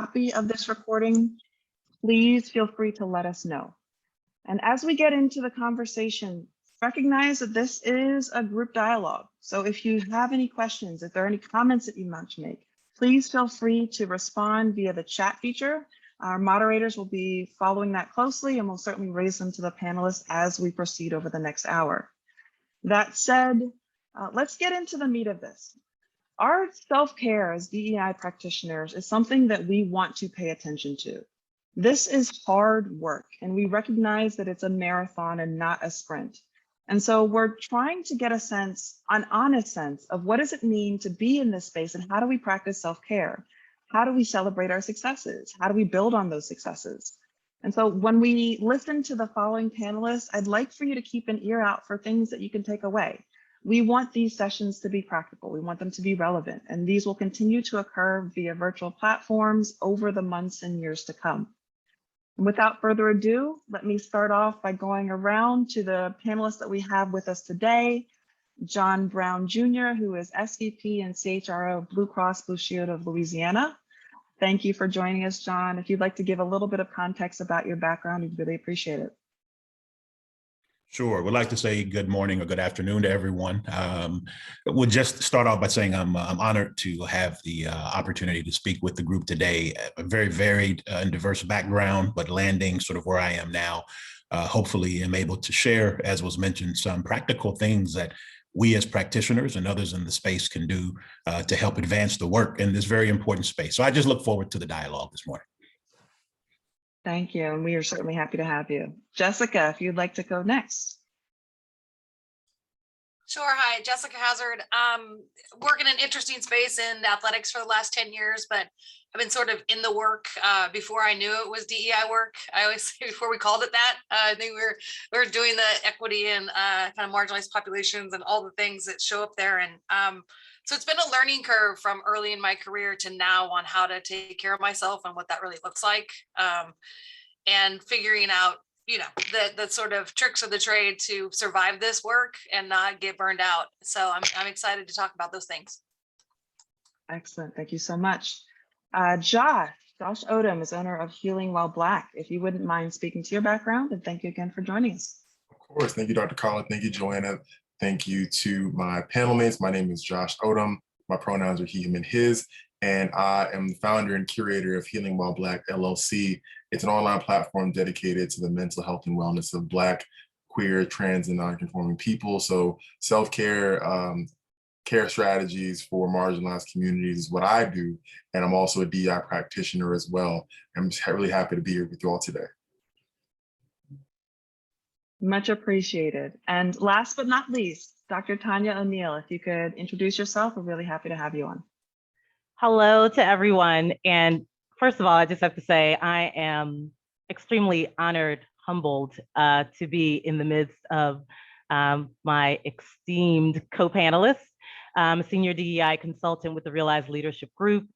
copy of this recording, please feel free to let us know. And as we get into the conversation, recognize that this is a group dialogue. So if you have any questions, if there are any comments that you want to make, please feel free to respond via the chat feature. Our moderators will be following that closely and will certainly raise them to the panelists as we proceed over the next hour. That said, let's get into the meat of this. Our self-care as DEI practitioners is something that we want to pay attention to. This is hard work, and we recognize that it's a marathon and not a sprint. And so we're trying to get a sense, an honest sense of what does it mean to be in this space and how do we practice self-care? How do we celebrate our successes? How do we build on those successes? And so when we listen to the following panelists, I'd like for you to keep an ear out for things that you can take away. We want these sessions to be practical. We want them to be relevant, and these will continue to occur via virtual platforms over the months and years to come. And without further ado, let me start off by going around to the panelists that we have with us today. John Brown Jr., who is SVP and CHRO of Blue Cross Blue Shield of Louisiana. Thank you for joining us, John. If you'd like to give a little bit of context about your background, we'd really appreciate it. Sure. We'd like to say good morning or good afternoon to everyone. We'll just start off by saying I'm honored to have the opportunity to speak with the group today. A very varied and diverse background, but landing sort of where I am now. Hopefully I'm able to share, as was mentioned, some practical things that we as practitioners and others in the space can do to help advance the work in this very important space. So I just look forward to the dialogue this morning. Thank you, and we are certainly happy to have you. Jessica, if you'd like to go next. Sure. Hi, Jessica Hazard. Working in an interesting space in athletics for the last 10 years, but I've been sort of in the work before I knew it was DEI work. I always say before we called it that. I think we were doing the equity and kind of marginalized populations and all the things that show up there. And so it's been a learning curve from early in my career to now on how to take care of myself and what that really looks like, and figuring out, you know, the sort of tricks of the trade to survive this work and not get burned out. So I'm excited to talk about those things. Excellent. Thank you so much. Josh Odom is owner of Healing While Black. If you wouldn't mind speaking to your background, and thank you again for joining us. Of course. Thank you, Dr. Collins. Thank you, Joanna. Thank you to my panel mates. My name is Josh Odom. My pronouns are he, him, and his, and I am the founder and curator of Healing While Black LLC. It's an online platform dedicated to the mental health and wellness of Black, queer, trans, and non-conforming people. So self-care, care strategies for marginalized communities is what I do. And I'm also a DEI practitioner as well. I'm just really happy to be here with you all today. Much appreciated. And last but not least, Dr. Tanya O'Neill, if you could introduce yourself, we're really happy to have you on. Hello to everyone. And first of all, I just have to say I am extremely honored, humbled to be in the midst of my esteemed co-panelists. I'm a senior DEI consultant with the Realized Leadership Group.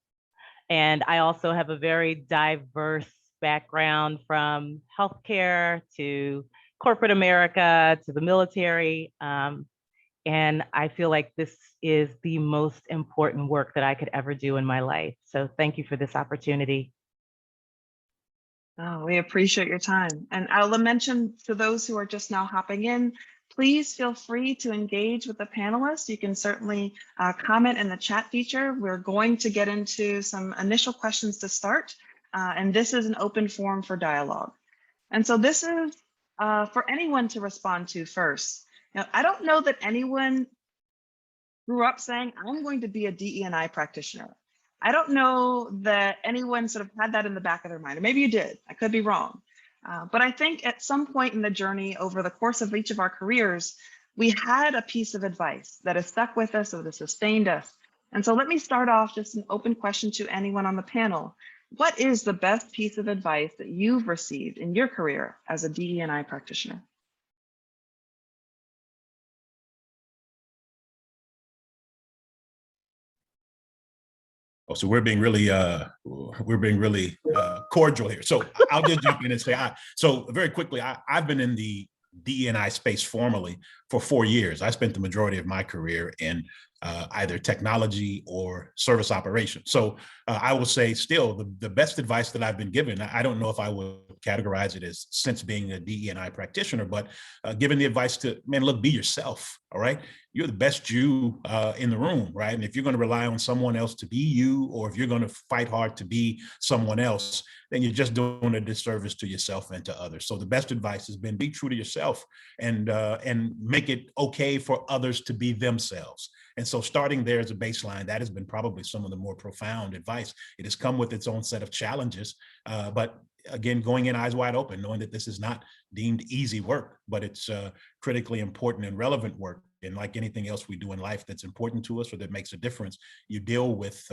And I also have a very diverse background from healthcare to corporate America to the military. And I feel like this is the most important work that I could ever do in my life. So thank you for this opportunity. Oh, we appreciate your time. And I'll mention to those who are just now hopping in, please feel free to engage with the panelists. You can certainly comment in the chat feature. We're going to get into some initial questions to start. And this is an open forum for dialogue. And so this is for anyone to respond to first. Now, I don't know that anyone grew up saying, I'm going to be a DE&I practitioner. I don't know that anyone sort of had that in the back of their mind, or maybe you did, I could be wrong. But I think at some point in the journey over the course of each of our careers, we had a piece of advice that has stuck with us or that has sustained us. And so let me start off just an open question to anyone on the panel. What is the best piece of advice that you've received in your career as a DE&I practitioner? Oh, so we're being really cordial here. So I'll just jump in and say, so very quickly, I've been in the DE&I space formally for 4 years. I spent the majority of my career in either technology or service operations. So I will say still the best advice that I've been given, I don't know if I would categorize it as since being a DE&I practitioner, but given the advice to, man, look, be yourself, all right? You're the best you in the room, right? And if you're going to rely on someone else to be you, or if you're going to fight hard to be someone else, then you're just doing a disservice to yourself and to others. So the best advice has been be true to yourself and make it okay for others to be themselves. And so starting there as a baseline, that has been probably some of the more profound advice. It has come with its own set of challenges, but again, going in eyes wide open, knowing that this is not deemed easy work, but it's critically important and relevant work. And like anything else we do in life that's important to us or that makes a difference, you deal with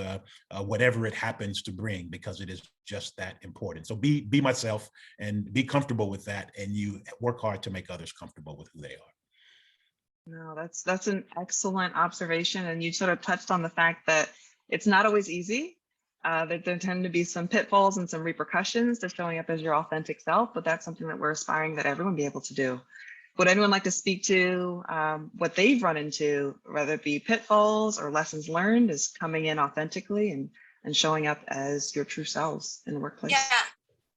whatever it happens to bring, because it is just that important. So be myself and be comfortable with that, and you work hard to make others comfortable with who they are. No, that's an excellent observation. And you sort of touched on the fact that it's not always easy. That there tend to be some pitfalls and some repercussions to showing up as your authentic self, but that's something that we're aspiring that everyone be able to do. Would anyone like to speak to what they've run into, whether it be pitfalls or lessons learned, is coming in authentically and showing up as your true selves in the workplace? Yeah,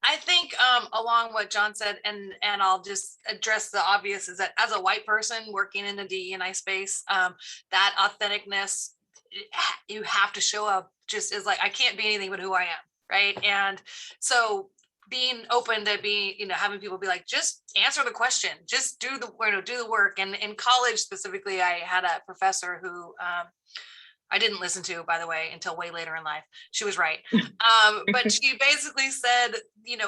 I think along what John said, and I'll just address the obvious, is that as a white person working in the DE&I space, that authenticness, you have to show up just as like, I can't be anything but who I am, right? And so being open to be, having people be like, just answer the question, just do the work. And in college specifically, I had a professor who I didn't listen to, by the way, until way later in life. She was right. But she basically said,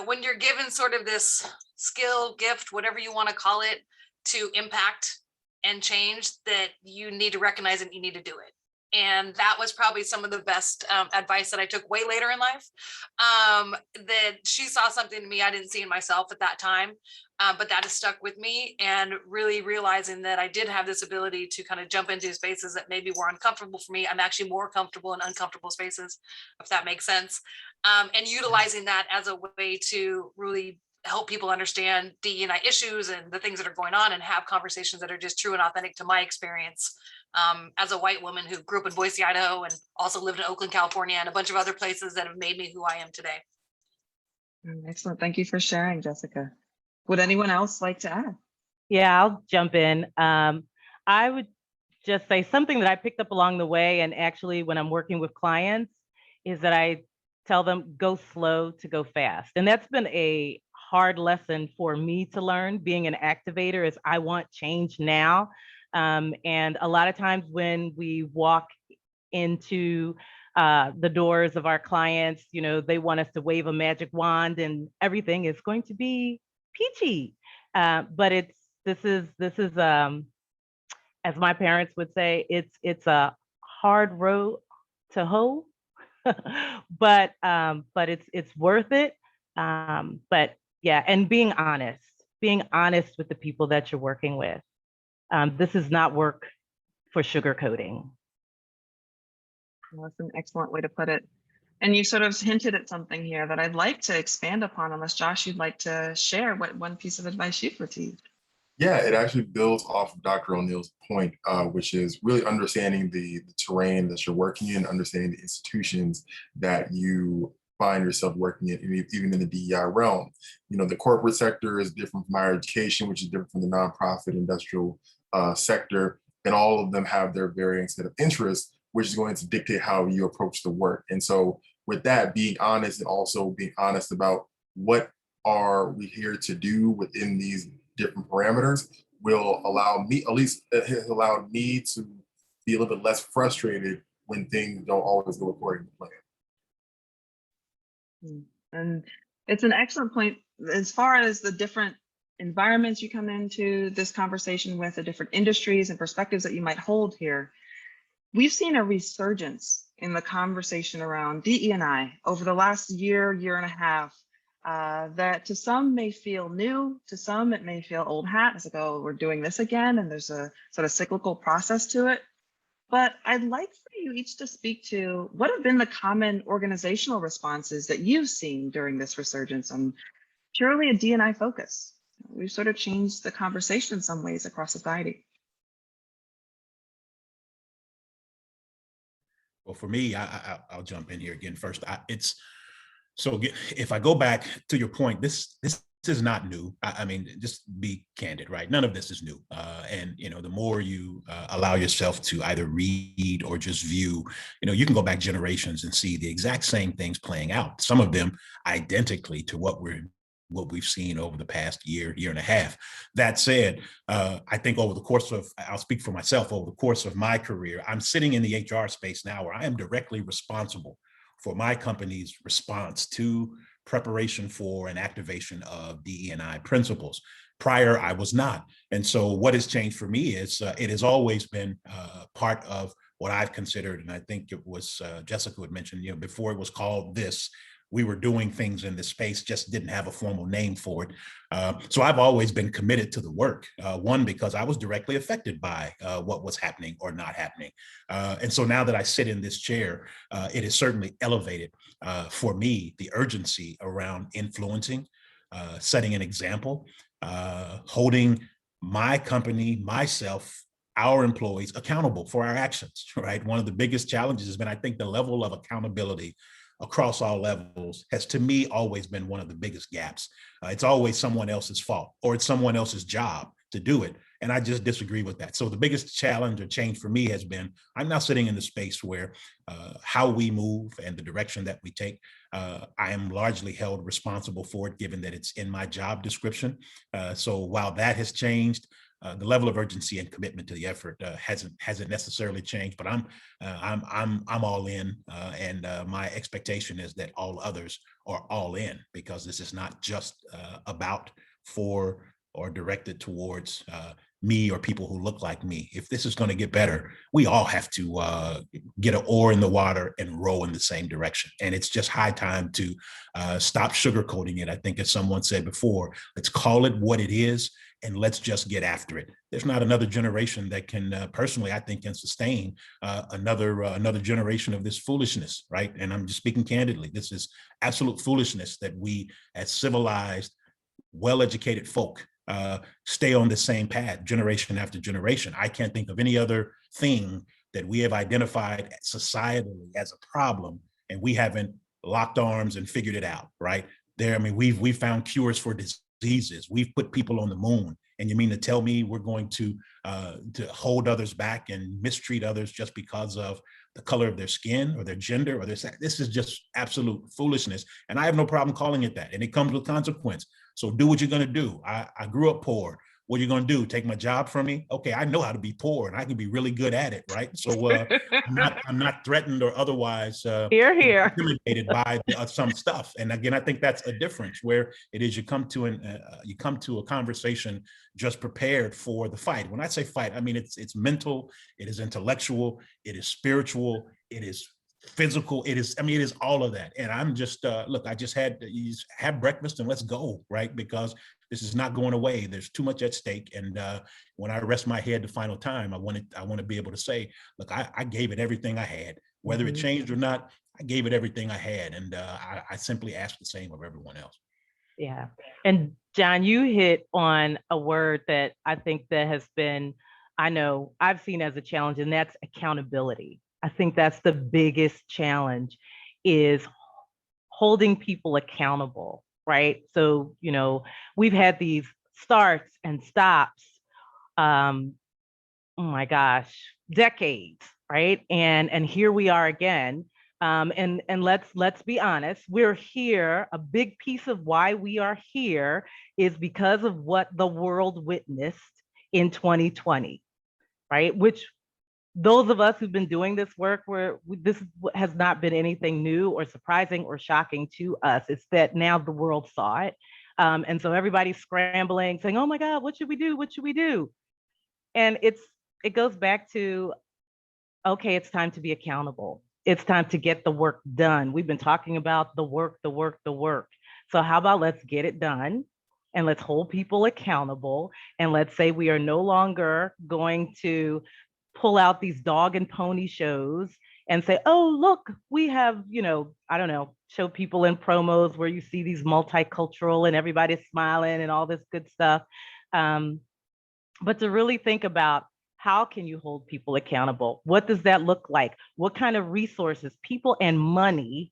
when you're given sort of this skill, gift, whatever you want to call it, to impact and change, that you need to recognize it, you need to do it. And that was probably some of the best advice that I took way later in life. That she saw something in me I didn't see in myself at that time, but that has stuck with me. And really realizing that I did have this ability to kind of jump into spaces that maybe were uncomfortable for me. I'm actually more comfortable in uncomfortable spaces, if that makes sense. And utilizing that as a way to really help people understand DE&I issues and the things that are going on, and have conversations that are just true and authentic to my experience. As a white woman who grew up in Boise, Idaho, and also lived in Oakland, California, and a bunch of other places that have made me who I am today. Excellent. Thank you for sharing, Jessica. Would anyone else like to add? Yeah, I'll jump in. I would just say something that I picked up along the way, and actually when I'm working with clients, is that I tell them, go slow to go fast. And that's been a hard lesson for me to learn, being an activator, is I want change now. And a lot of times when we walk into the doors of our clients, they want us to wave a magic wand and everything is going to be peachy. But this is as my parents would say, it's a hard road to hoe, but it's worth it. But yeah, and being honest with the people that you're working with. This is not work for sugarcoating. Well, that's an excellent way to put it. And you sort of hinted at something here that I'd like to expand upon, unless Josh, you'd like to share what one piece of advice you've received. Yeah, it actually builds off of Dr. O'Neill's point, which is really understanding the terrain that you're working in, understanding the institutions that you find yourself working in, even in the DEI realm. The corporate sector is different from higher education, which is different from the nonprofit industrial sector, and all of them have their varying set of interests, which is going to dictate how you approach the work. And so with that, being honest, and also being honest about what are we here to do within these different parameters, will allow me, at least it has allowed me to be a little bit less frustrated when things don't always go according to plan. And it's an excellent point as far as the different environments you come into this conversation with, the different industries and perspectives that you might hold here. We've seen a resurgence in the conversation around DE&I over the last year and a half, that to some may feel new, to some it may feel old hat. It's like, oh, we're doing this again, and there's a sort of cyclical process to it. But I'd like for you each to speak to what have been the common organizational responses that you've seen during this resurgence on purely a D&I focus. We've sort of changed the conversation in some ways across society. Well, for me, I'll jump in here again first. If I go back to your point, this is not new. I mean, just be candid, right? None of this is new. And the more you allow yourself to either read or just view, you can go back generations and see the exact same things playing out. Some of them identically to what we've seen over the past year and a half. That said, I think I'll speak for myself, over the course of my career, I'm sitting in the HR space now where I am directly responsible for my company's response to preparation for and activation of DE&I principles. Prior, I was not. And so what has changed for me is it has always been part of what I've considered, and I think it was Jessica had mentioned, before it was called this, we were doing things in this space, just didn't have a formal name for it. So I've always been committed to the work. One, because I was directly affected by what was happening or not happening. And so now that I sit in this chair, it has certainly elevated for me the urgency around influencing, setting an example, holding my company, myself, our employees accountable for our actions, right? One of the biggest challenges has been, I think, the level of accountability across all levels has, to me, always been one of the biggest gaps. It's always someone else's fault, or it's someone else's job to do it. And I just disagree with that. So the biggest challenge or change for me has been, I'm now sitting in the space where how we move and the direction that we take, I am largely held responsible for it, given that it's in my job description. So while that has changed, the level of urgency and commitment to the effort hasn't necessarily changed, but I'm all in, and my expectation is that all others are all in, because this is not just about, for, or directed towards me or people who look like me. If this is going to get better, we all have to get an oar in the water and row in the same direction. And it's just high time to stop sugarcoating it. I think, as someone said before, let's call it what it is, and let's just get after it. There's not another generation that can, personally, I think, can sustain another generation of this foolishness, right? And I'm just speaking candidly. This is absolute foolishness that we, as civilized, well-educated folk, stay on the same path generation after generation. I can't think of any other thing that we have identified societally as a problem and we haven't locked arms and figured it out, right? We've found cures for diseases. We've put people on the moon. And you mean to tell me we're going to hold others back and mistreat others just because of the color of their skin or their gender or their sex? This is just absolute foolishness. And I have no problem calling it that. And it comes with consequence. So do what you're going to do. I grew up poor. What are you going to do? Take my job from me? Okay, I know how to be poor and I can be really good at it, right? So I'm not threatened or otherwise intimidated by some stuff. And again, I think that's a difference, where it is you come to a conversation just prepared for the fight. When I say fight, I mean it's mental, it is intellectual, it is spiritual, it is physical, it is all of that. And I'm just look, I just had to have breakfast and let's go, right? Because this is not going away. There's too much at stake. And when I rest my head the final time, I want to be able to say, look, I gave it everything I had, whether it changed or not. I gave it everything I had, and I simply ask the same of everyone else. Yeah. And John, you hit on a word that I think that has been, I know I've seen as a challenge, and that's accountability. I think that's the biggest challenge, is holding people accountable, right? So, we've had these starts and stops, oh my gosh, decades, right? And here we are again. And let's be honest, we're here. A big piece of why we are here is because of what the world witnessed in 2020, right? Which those of us who've been doing this work, this has not been anything new or surprising or shocking to us. It's that now the world saw it. And so everybody's scrambling, saying, oh my God, what should we do? What should we do? And it goes back to, okay, it's time to be accountable. It's time to get the work done. We've been talking about the work. So how about let's get it done, and let's hold people accountable. And let's say we are no longer going to pull out these dog and pony shows and say, oh, look, we have, I don't know, show people in promos where you see these multicultural and everybody's smiling and all this good stuff. But to really think about, How can you hold people accountable? What does that look like? What kind of resources, people and money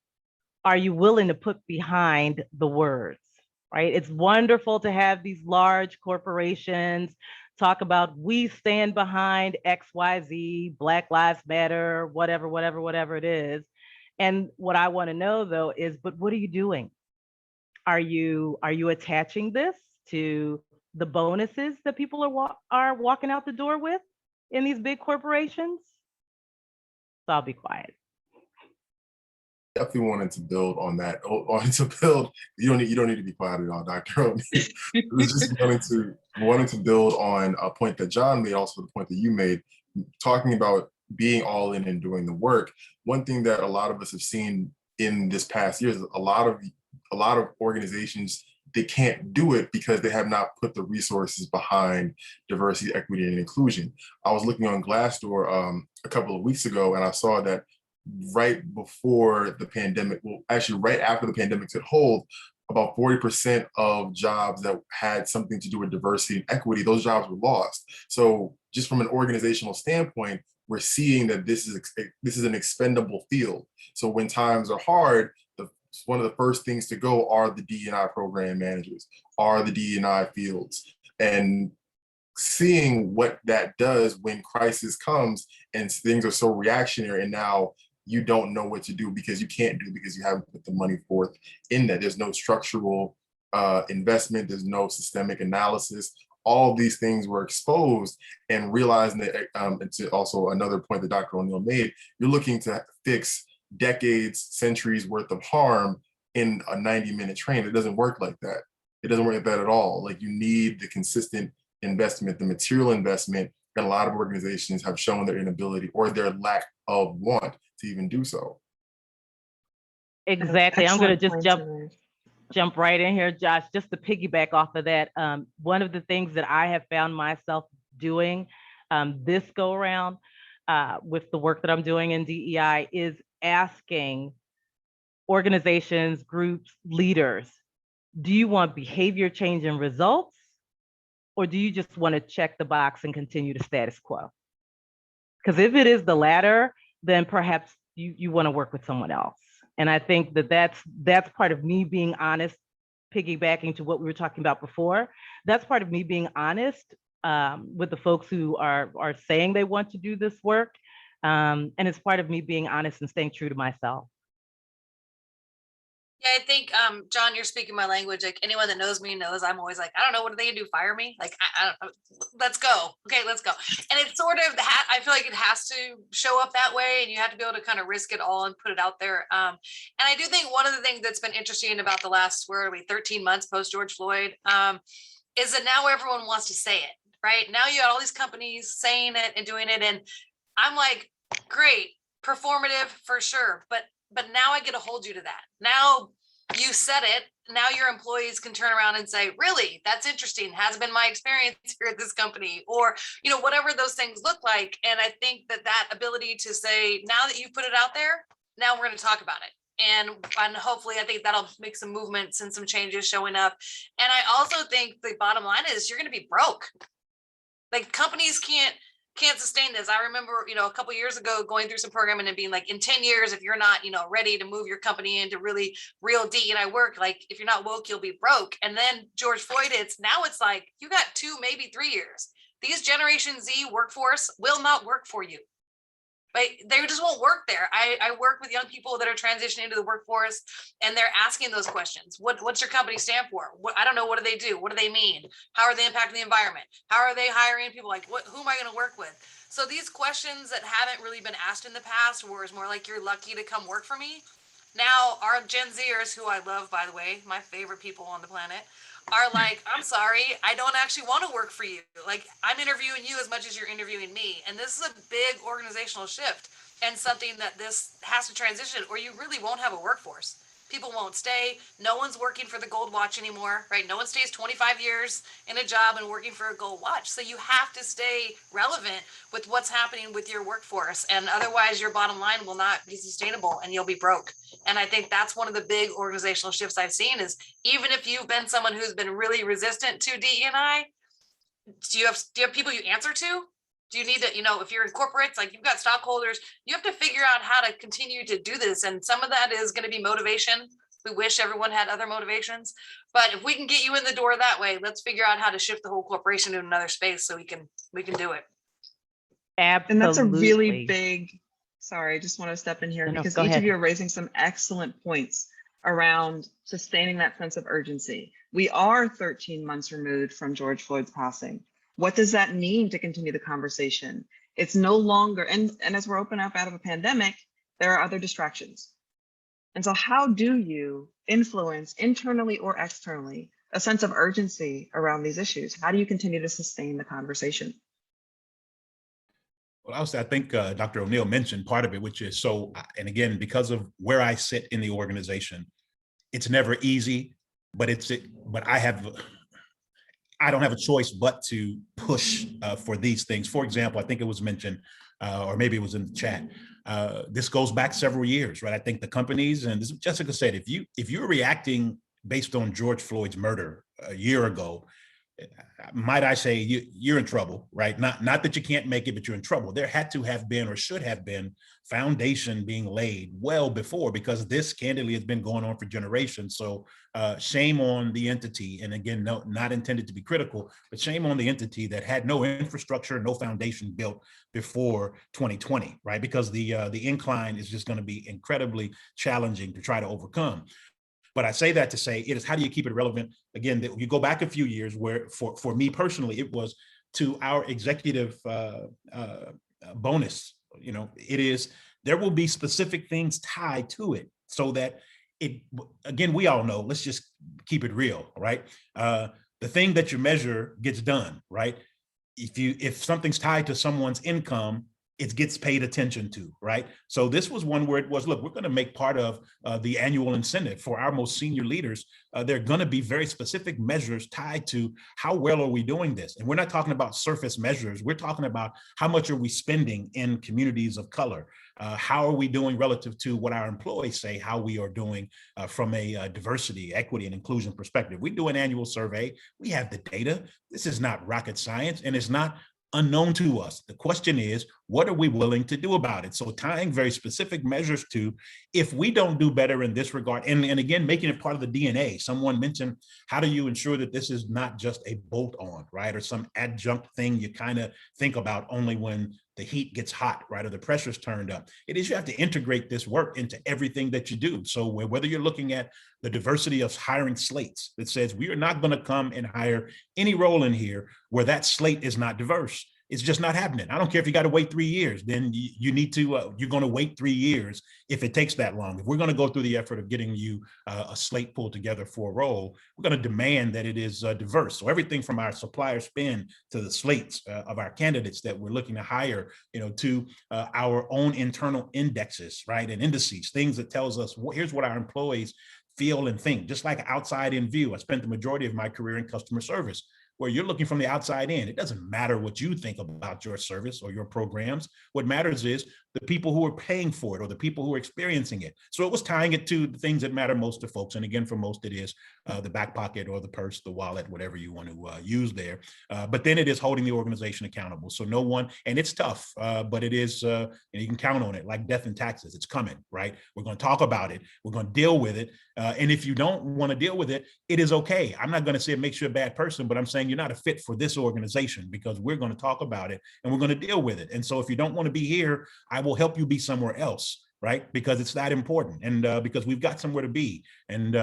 are you willing to put behind the words, right? It's wonderful to have these large corporations talk about we stand behind XYZ, Black Lives Matter, whatever it is. And what I want to know though is, but what are you doing? Are you attaching this to the bonuses that people are walking out the door with in these big corporations? So I'll be quiet. Definitely wanted to build on that. You don't need to be quiet at all, Dr. O'Neill. It was just wanting to build on a point that John made, also the point that you made, talking about being all in and doing the work. One thing that a lot of us have seen in this past year is a lot of organizations, they can't do it because they have not put the resources behind diversity, equity, and inclusion. I was looking on Glassdoor a couple of weeks ago, and I saw that right before the pandemic, well, actually right after the pandemic took hold, about 40% of jobs that had something to do with diversity and equity, those jobs were lost. So just from an organizational standpoint, we're seeing that this is an expendable field. So when times are hard, one of the first things to go are the DE&I program managers, are the DE&I fields. And seeing what that does when crisis comes and things are so reactionary, and now you don't know what to do because you can't do because you haven't put the money forth in that. There's no structural investment, there's no systemic analysis. All of these things were exposed, and realizing that, it's also another point that Dr. O'Neill made, you're looking to fix decades, centuries worth of harm in a 90-minute train. It doesn't work like that. It doesn't work like that at all. Like, you need the consistent investment, the material investment, and a lot of organizations have shown their inability or their lack of want to even do so. Exactly. I'm going to just Excellent points. jump right in here, Josh, just to piggyback off of that. One of the things that I have found myself doing this go around with the work that I'm doing in DEI is asking organizations, groups, leaders, do you want behavior change and results? Or do you just want to check the box and continue the status quo? Because if it is the latter, then perhaps you want to work with someone else. And I think that that's part of me being honest, piggybacking to what we were talking about before. That's part of me being honest with the folks who are saying they want to do this work. And it's part of me being honest and staying true to myself. Yeah, I think, John, you're speaking my language. Like, anyone that knows me knows I'm always like, I don't know, what are they gonna do? Fire me? Like, I don't know. Let's go. Okay, let's go. And it's sort of, I feel like it has to show up that way, and you have to be able to kind of risk it all and put it out there. And I do think one of the things that's been interesting about the last, 13 months post George Floyd, is that now everyone wants to say it, right? Now you got all these companies saying it and doing it. And I'm like, great, performative for sure. But now I get to hold you to that. Now you said it. Now your employees can turn around and say, really, that's interesting. Has been my experience here at this company, or, whatever those things look like. And I think that ability to say, now that you've put it out there, now we're going to talk about it. And hopefully I think that'll make some movements and some changes showing up. And I also think the bottom line is you're going to be broke. Like, companies can't sustain this. I remember, a couple of years ago going through some programming and being like, in 10 years, if you're not, ready to move your company into really real DEI work, like, if you're not woke, you'll be broke. And then George Floyd hits. Now it's like, you got 2, maybe 3 years. These Generation Z workforce will not work for you. Right? They just won't work there. I work with young people that are transitioning to the workforce, and they're asking those questions. What's your company stand for? I don't know. What do they do? What do they mean? How are they impacting the environment? How are they hiring people? Like, who am I going to work with? So these questions that haven't really been asked in the past, where it's more like, you're lucky to come work for me. Now our Gen Zers, who I love, by the way, my favorite people on the planet, are like, I'm sorry, I don't actually want to work for you. Like, I'm interviewing you as much as you're interviewing me. And this is a big organizational shift, and something that this has to transition, or you really won't have a workforce. People won't stay. No one's working for the gold watch anymore, right? No one stays 25 years in a job and working for a gold watch. So you have to stay relevant with what's happening with your workforce. And otherwise your bottom line will not be sustainable, and you'll be broke. And I think that's one of the big organizational shifts I've seen is, even if you've been someone who's been really resistant to DE&I, do you have people you answer to? Do you need to, if you're in corporates, like you've got stockholders, you have to figure out how to continue to do this. And some of that is going to be motivation. We wish everyone had other motivations, but if we can get you in the door that way, let's figure out how to shift the whole corporation to another space so we can do it. Absolutely. And that's a really big, sorry, I just want to step in here because go each ahead. of you are raising some excellent points around sustaining that sense of urgency. We are 13 months removed from George Floyd's passing. What does that mean to continue the conversation? It's no longer, and as we're opening up out of a pandemic, there are other distractions. And so how do you influence internally or externally a sense of urgency around these issues? How do you continue to sustain the conversation? Well, I think Dr. O'Neill mentioned part of it, which is and again, because of where I sit in the organization, it's never easy, but I don't have a choice but to push for these things. For example, I think it was mentioned, or maybe it was in the chat. This goes back several years, right? I think the companies, and this, Jessica said, if you're reacting based on George Floyd's murder a year ago, might I say you're in trouble, right? Not that you can't make it, but you're in trouble. There had to have been, or should have been, foundation being laid well before, because this candidly has been going on for generations. So shame on the entity. And again, no, not intended to be critical, but shame on the entity that had no infrastructure, no foundation built before 2020, right? Because the incline is just going to be incredibly challenging to try to overcome. But I say that to say it is, how do you keep it relevant? Again, you go back a few years where for me personally, it was to our executive bonus. It is, there will be specific things tied to it so that again, we all know, let's just keep it real, right? The thing that you measure gets done, right? If something's tied to someone's income, it gets paid attention to, right? So this was one where it was, look, we're going to make part of the annual incentive for our most senior leaders. There are going to be very specific measures tied to how well are we doing this? And we're not talking about surface measures. We're talking about how much are we spending in communities of color? How are we doing relative to what our employees say, how we are doing from a diversity, equity, and inclusion perspective? We do an annual survey. We have the data. This is not rocket science, and it's not unknown to us. The question is, what are we willing to do about it? So tying very specific measures to, if we don't do better in this regard, and again, making it part of the DNA. Someone mentioned, how do you ensure that this is not just a bolt on, right? Or some adjunct thing you kind of think about only when the heat gets hot, right? Or the pressure's turned up. It is, you have to integrate this work into everything that you do. So whether you're looking at the diversity of hiring slates that says, we are not going to come and hire any role in here where that slate is not diverse. It's just not happening. I don't care if you got to wait 3 years, then you need to, you're going to wait 3 years if it takes that long. If we're going to go through the effort of getting you a slate pulled together for a role, we're going to demand that it is diverse. So everything from our supplier spend to the slates of our candidates that we're looking to hire, to our own internal indexes, right? And indices, things that tells us, here's what our employees feel and think, just like outside in view. I spent the majority of my career in customer service, where you're looking from the outside in. It doesn't matter what you think about your service or your programs. What matters is the people who are paying for it or the people who are experiencing it. So it was tying it to the things that matter most to folks. And again, for most, it is the back pocket or the purse, the wallet, whatever you want to use there. But then it is holding the organization accountable. So no one, and it's tough, but it is, and you can count on it, like death and taxes. It's coming, right? We're going to talk about it. We're going to deal with it. And if you don't want to deal with it, it is okay. I'm not going to say it makes you a bad person, but I'm saying you're not a fit for this organization, because we're going to talk about it and we're going to deal with it. And so if you don't want to be here, I will help you be somewhere else, right? Because it's that important, and because we've got somewhere to be. And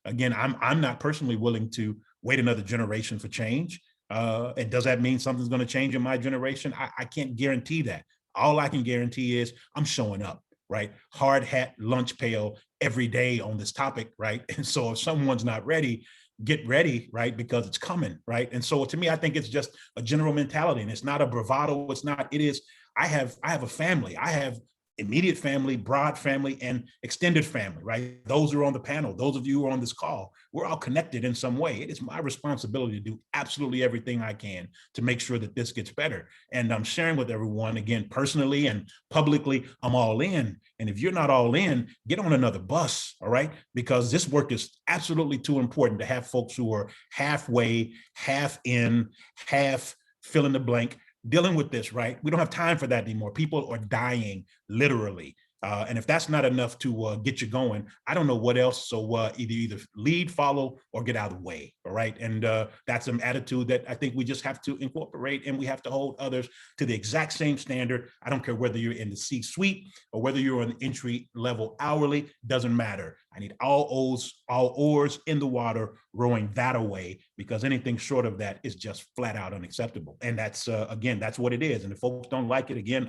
again, I'm not personally willing to wait another generation for change. And does that mean something's going to change in my generation? I can't guarantee that. All I can guarantee is I'm showing up, right? Hard hat, lunch pail every day on this topic, right? And so if someone's not ready, get ready, right? Because it's coming, right? And so to me, I think it's just a general mentality, and it's not a bravado. It's not, it is, I have a family. I have immediate family, broad family, and extended family, right? Those who are on the panel, those of you who are on this call, we're all connected in some way. It is my responsibility to do absolutely everything I can to make sure that this gets better. And I'm sharing with everyone, again, personally and publicly, I'm all in. And if you're not all in, get on another bus, all right? Because this work is absolutely too important to have folks who are halfway, half in, half fill in the blank, dealing with this, right? We don't have time for that anymore. People are dying literally. And if that's not enough to get you going, I don't know what else. So either lead, follow, or get out of the way. All right. And that's an attitude that I think we just have to incorporate, and we have to hold others to the exact same standard. I don't care whether you're in the C-suite or whether you're on entry level hourly, doesn't matter. I need all oars in the water rowing that away, because anything short of that is just flat out unacceptable. And that's, again, that's what it is. And if folks don't like it, again,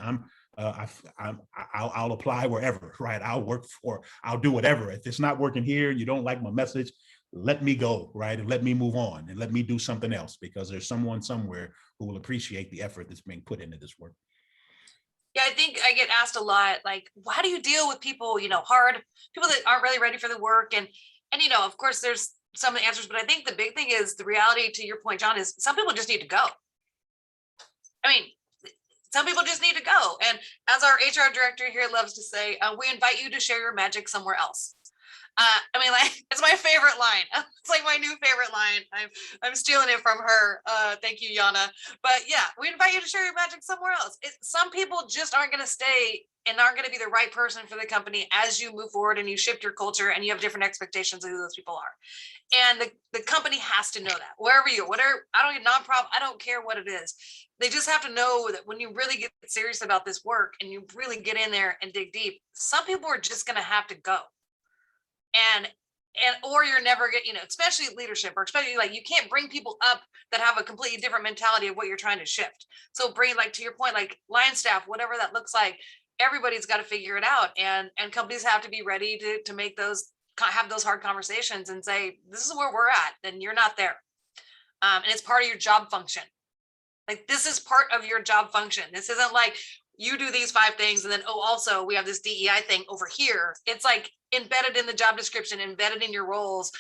I'll apply wherever, right? I'll do whatever. If it's not working here and you don't like my message, let me go, right? And let me move on and let me do something else, because there's someone somewhere who will appreciate the effort that's being put into this work. Yeah, I think I get asked a lot, like, how do you deal with people, hard, people that aren't really ready for the work? And of course, there's some answers, but I think the big thing is the reality, to your point, John, is some people just need to go. I mean, some people just need to go. And as our HR director here loves to say, we invite you to share your magic somewhere else. It's my favorite line. It's like my new favorite line. I'm stealing it from her. Thank you, Yana. But yeah, we invite you to share your magic somewhere else. Some people just aren't going to stay and aren't going to be the right person for the company as you move forward and you shift your culture and you have different expectations of who those people are. And the company has to know that. Wherever you, whatever, I don't get nonprofit, I don't care what it is. They just have to know that when you really get serious about this work and you really get in there and dig deep, some people are just going to have to go. Or you're never getting, especially leadership, or especially like you can't bring people up that have a completely different mentality of what you're trying to shift. So bring, like, to your point, like line staff, whatever that looks like, everybody's got to figure it out. And companies have to be ready to make have those hard conversations and say, this is where we're at, and you're not there. And it's part of your job function. Like, this is part of your job function. This isn't like you do these 5 things and then, also we have this DEI thing over here. It's like embedded in the job description, embedded in your roles,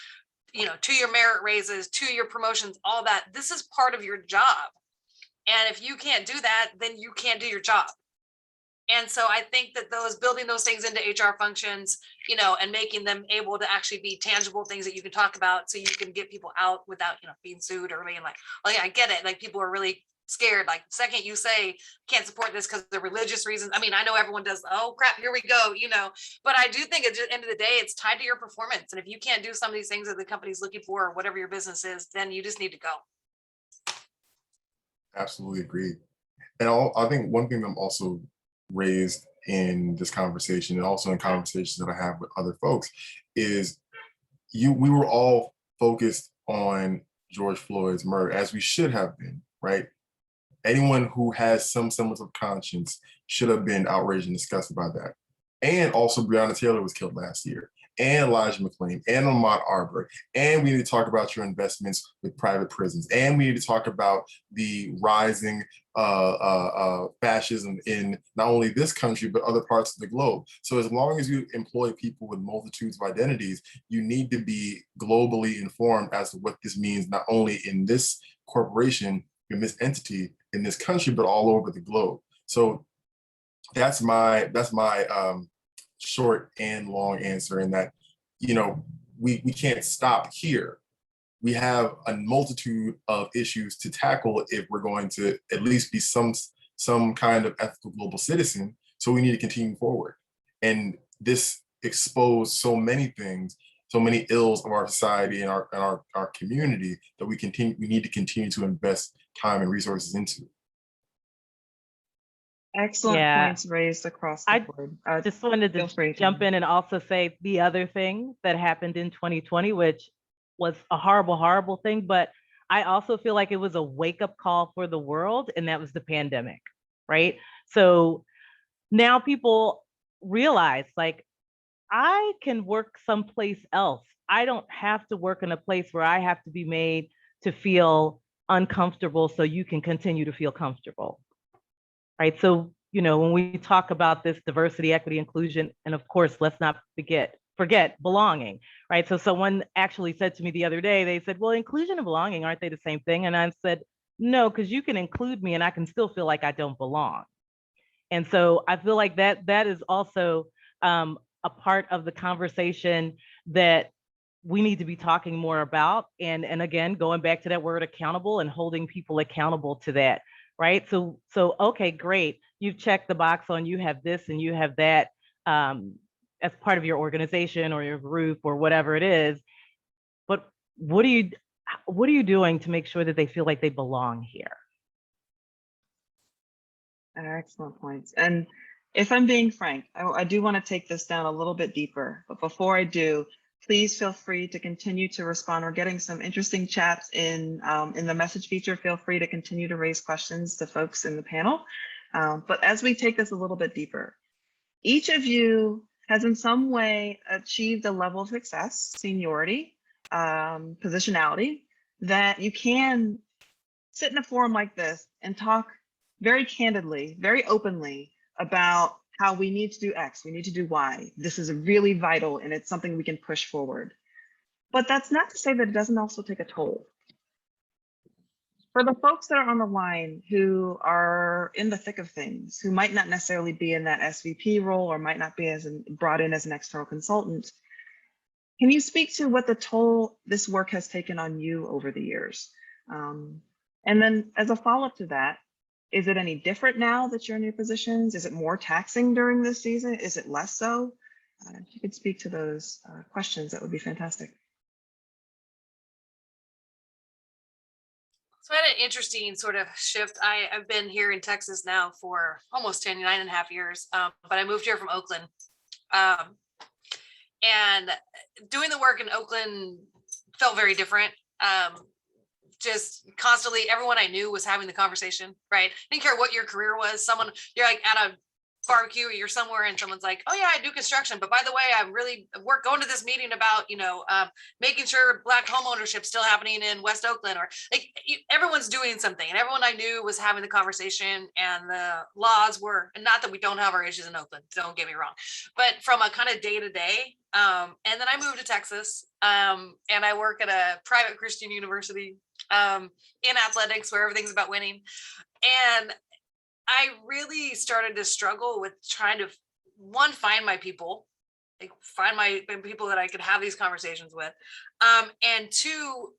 to your merit raises, to your promotions, all that. This is part of your job. And if you can't do that, then you can't do your job. And so I think that building those things into HR functions, and making them able to actually be tangible things that you can talk about, so you can get people out without, being sued or being like, oh yeah, I get it. Like, people are really scared. Like, the second you say can't support this because of religious reasons. I know everyone does, oh crap, here we go, but I do think at the end of the day, it's tied to your performance. And if you can't do some of these things that the company's looking for, or whatever your business is, then you just need to go. Absolutely agree. And I think one thing I'm also raised in this conversation, and also in conversations that I have with other folks, is we were all focused on George Floyd's murder, as we should have been, right? Anyone who has some semblance of conscience should have been outraged and disgusted by that. And also, Breonna Taylor was killed last year, and Elijah McClain, and Ahmaud Arbery. And we need to talk about your investments with private prisons. And we need to talk about the rising fascism in not only this country, but other parts of the globe. So as long as you employ people with multitudes of identities, you need to be globally informed as to what this means, not only in this corporation, in this entity, in this country, but all over the globe. So that's my short and long answer, in that, we can't stop here. We have a multitude of issues to tackle if we're going to at least be some kind of ethical global citizen. So we need to continue forward. And this exposed so many things, so many ills of our society and our community, that we need to continue to invest time and resources into. Excellent points raised across the board. Just wanted to jump in and also say the other thing that happened in 2020, which was a horrible, horrible thing, but I also feel like it was a wake-up call for the world, and that was the pandemic, right? So now people realize, like, I can work someplace else. I don't have to work in a place where I have to be made to feel uncomfortable so you can continue to feel comfortable, right? So, when we talk about this diversity, equity, inclusion, and of course, let's not forget belonging, right? So someone actually said to me the other day, they said, well, inclusion and belonging, aren't they the same thing? And I said, no, because you can include me and I can still feel like I don't belong. And so I feel like that is also a part of the conversation that we need to be talking more about. And again, going back to that word accountable and holding people accountable to that, right? So okay, great. You've checked the box on you have this and you have that as part of your organization or your group or whatever it is. But what are you doing to make sure that they feel like they belong here? Excellent points. And if I'm being frank, I do want to take this down a little bit deeper. But before I do, please feel free to continue to respond. We're getting some interesting chats in the message feature. Feel free to continue to raise questions to folks in the panel. But as we take this a little bit deeper, each of you has in some way achieved a level of success, seniority, positionality, that you can sit in a forum like this and talk very candidly, very openly about how we need to do X, we need to do Y. This is really vital and it's something we can push forward. But that's not to say that it doesn't also take a toll. For the folks that are on the line who are in the thick of things, who might not necessarily be in that SVP role or might not be brought in as an external consultant, can you speak to what the toll this work has taken on you over the years? And then as a follow-up to that, is it any different now that you're in your positions? Is it more taxing during this season? Is it less so? If you could speak to those questions, that would be fantastic. So I had an interesting sort of shift. I've been here in Texas now for almost 9.5 years, but I moved here from Oakland. And doing the work in Oakland felt very different. Just constantly, everyone I knew was having the conversation, right? Didn't care what your career was. You're like at a barbecue, you're somewhere and someone's like, oh yeah, I do construction, but by the way, I'm really going to this meeting about, making sure Black home ownership still happening in West Oakland, or like everyone's doing something, and everyone I knew was having the conversation, and the laws were, and not that we don't have our issues in Oakland, don't get me wrong, but from a kind of day to day. And then I moved to Texas, and I work at a private Christian university in athletics where everything's about winning. And I really started to struggle with trying to, one, find my people, like find my people that I could have these conversations with. And two,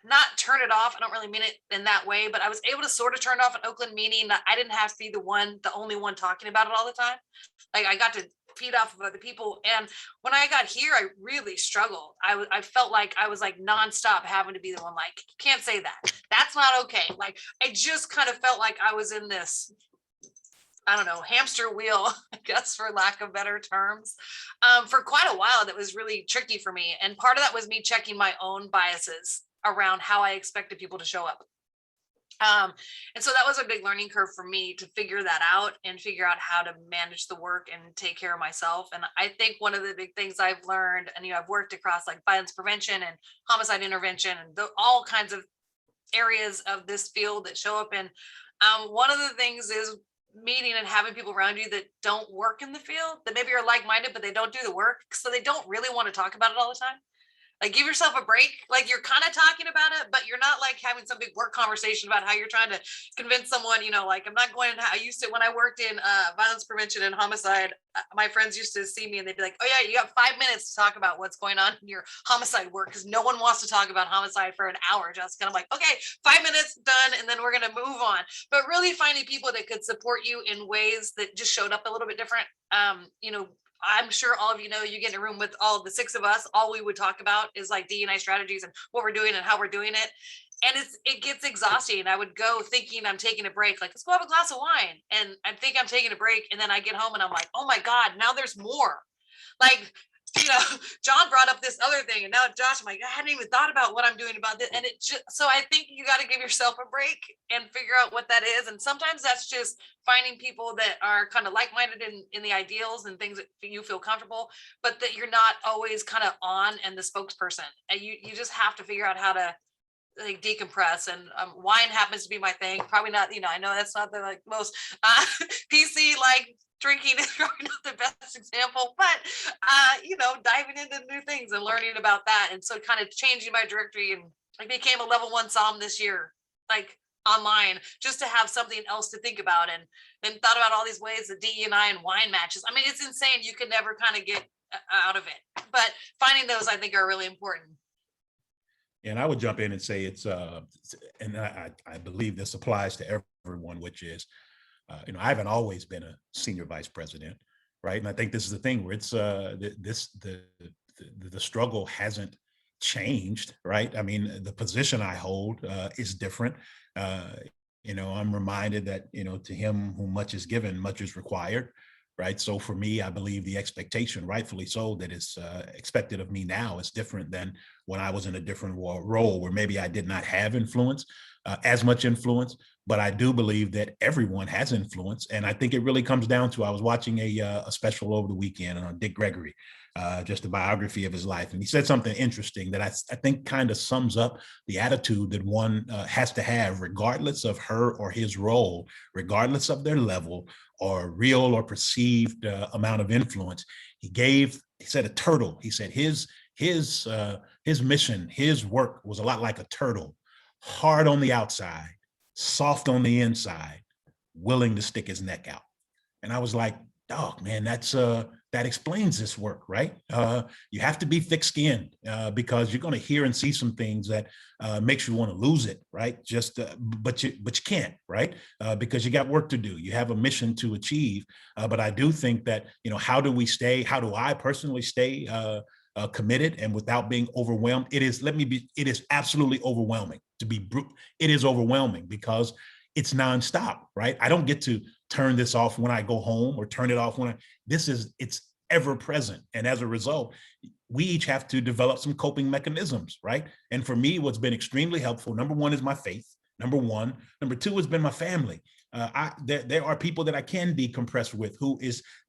not turn it off. I don't really mean it in that way, but I was able to sort of turn it off in Oakland, meaning that I didn't have to be the only one talking about it all the time. Like I got to feed off of other people. And when I got here, I really struggled. I felt like I was like nonstop having to be the one, like, you can't say that. That's not okay. Like, I just kind of felt like I was in this, I don't know, hamster wheel, I guess, for lack of better terms, for quite a while. That was really tricky for me. And part of that was me checking my own biases around how I expected people to show up. And so that was a big learning curve for me to figure that out and figure out how to manage the work and take care of myself. And I think one of the big things I've learned, and I've worked across like violence prevention and homicide intervention and all kinds of areas of this field that show up in. One of the things is meeting and having people around you that don't work in the field, that maybe are like-minded, but they don't do the work. So they don't really want to talk about it all the time. Like, give yourself a break. Like, you're kind of talking about it, but you're not like having some big work conversation about how you're trying to convince someone, like, I'm not going to, I used to, when I worked in violence prevention and homicide, my friends used to see me and they'd be like, oh yeah, you got 5 minutes to talk about what's going on in your homicide work, because no one wants to talk about homicide for an hour. Just kind of like, okay, 5 minutes, done, and then we're going to move on. But really finding people that could support you in ways that just showed up a little bit different. I'm sure all of you know, you get in a room with all the 6 of us, all we would talk about is like DEI strategies and what we're doing and how we're doing it. And it gets exhausting. I would go thinking I'm taking a break, like, let's go have a glass of wine. And I think I'm taking a break. And then I get home and I'm like, oh my God, now there's more. Like, John brought up this other thing. And now Josh, I'm like, I hadn't even thought about what I'm doing about this. And it just, so I think you got to give yourself a break and figure out what that is. And sometimes that's just finding people that are kind of like-minded in the ideals and things that you feel comfortable, but that you're not always kind of on and the spokesperson. And you just have to figure out how to like decompress. And wine happens to be my thing. Probably not, I know that's not the like most PC like drinking is probably not the best example, but diving into new things and learning about that. And so kind of changing my directory, and I became a level 1 Psalm this year, like online, just to have something else to think about. And then thought about all these ways that DE&I and wine matches. I mean, it's insane. You can never kind of get out of it, but finding those I think are really important. And I would jump in and say and I believe this applies to everyone, which is, I haven't always been a senior vice president, right? And I think this is the thing where it's the struggle hasn't changed, right? I mean, the position I hold is different. I'm reminded that, to him whom much is given, much is required, right? So for me, I believe the expectation, rightfully so, that is expected of me now is different than when I was in a different role where maybe I did not have influence, as much influence, but I do believe that everyone has influence. And I think it really comes down to, I was watching a special over the weekend on Dick Gregory, just a biography of his life. And he said something interesting that I think kind of sums up the attitude that one has to have, regardless of her or his role, regardless of their level or real or perceived amount of influence. He said a turtle. He said his mission, his work was a lot like a turtle, hard on the outside, soft on the inside, willing to stick his neck out. And I was like, dog, man, that explains this work, right? You have to be thick-skinned because you're going to hear and see some things that makes you want to lose it, right? But you can't, right? Because you got work to do. You have a mission to achieve. But I do think that, how do I personally stay committed and without being overwhelmed? It is absolutely overwhelming to be brute. It is overwhelming because it's nonstop, right? I don't get to turn this off when I go home or turn it off it's ever present. And as a result, we each have to develop some coping mechanisms, right? And for me, what's been extremely helpful, number one, is my faith. Number one. Number two has been my family. There are people that I can decompress with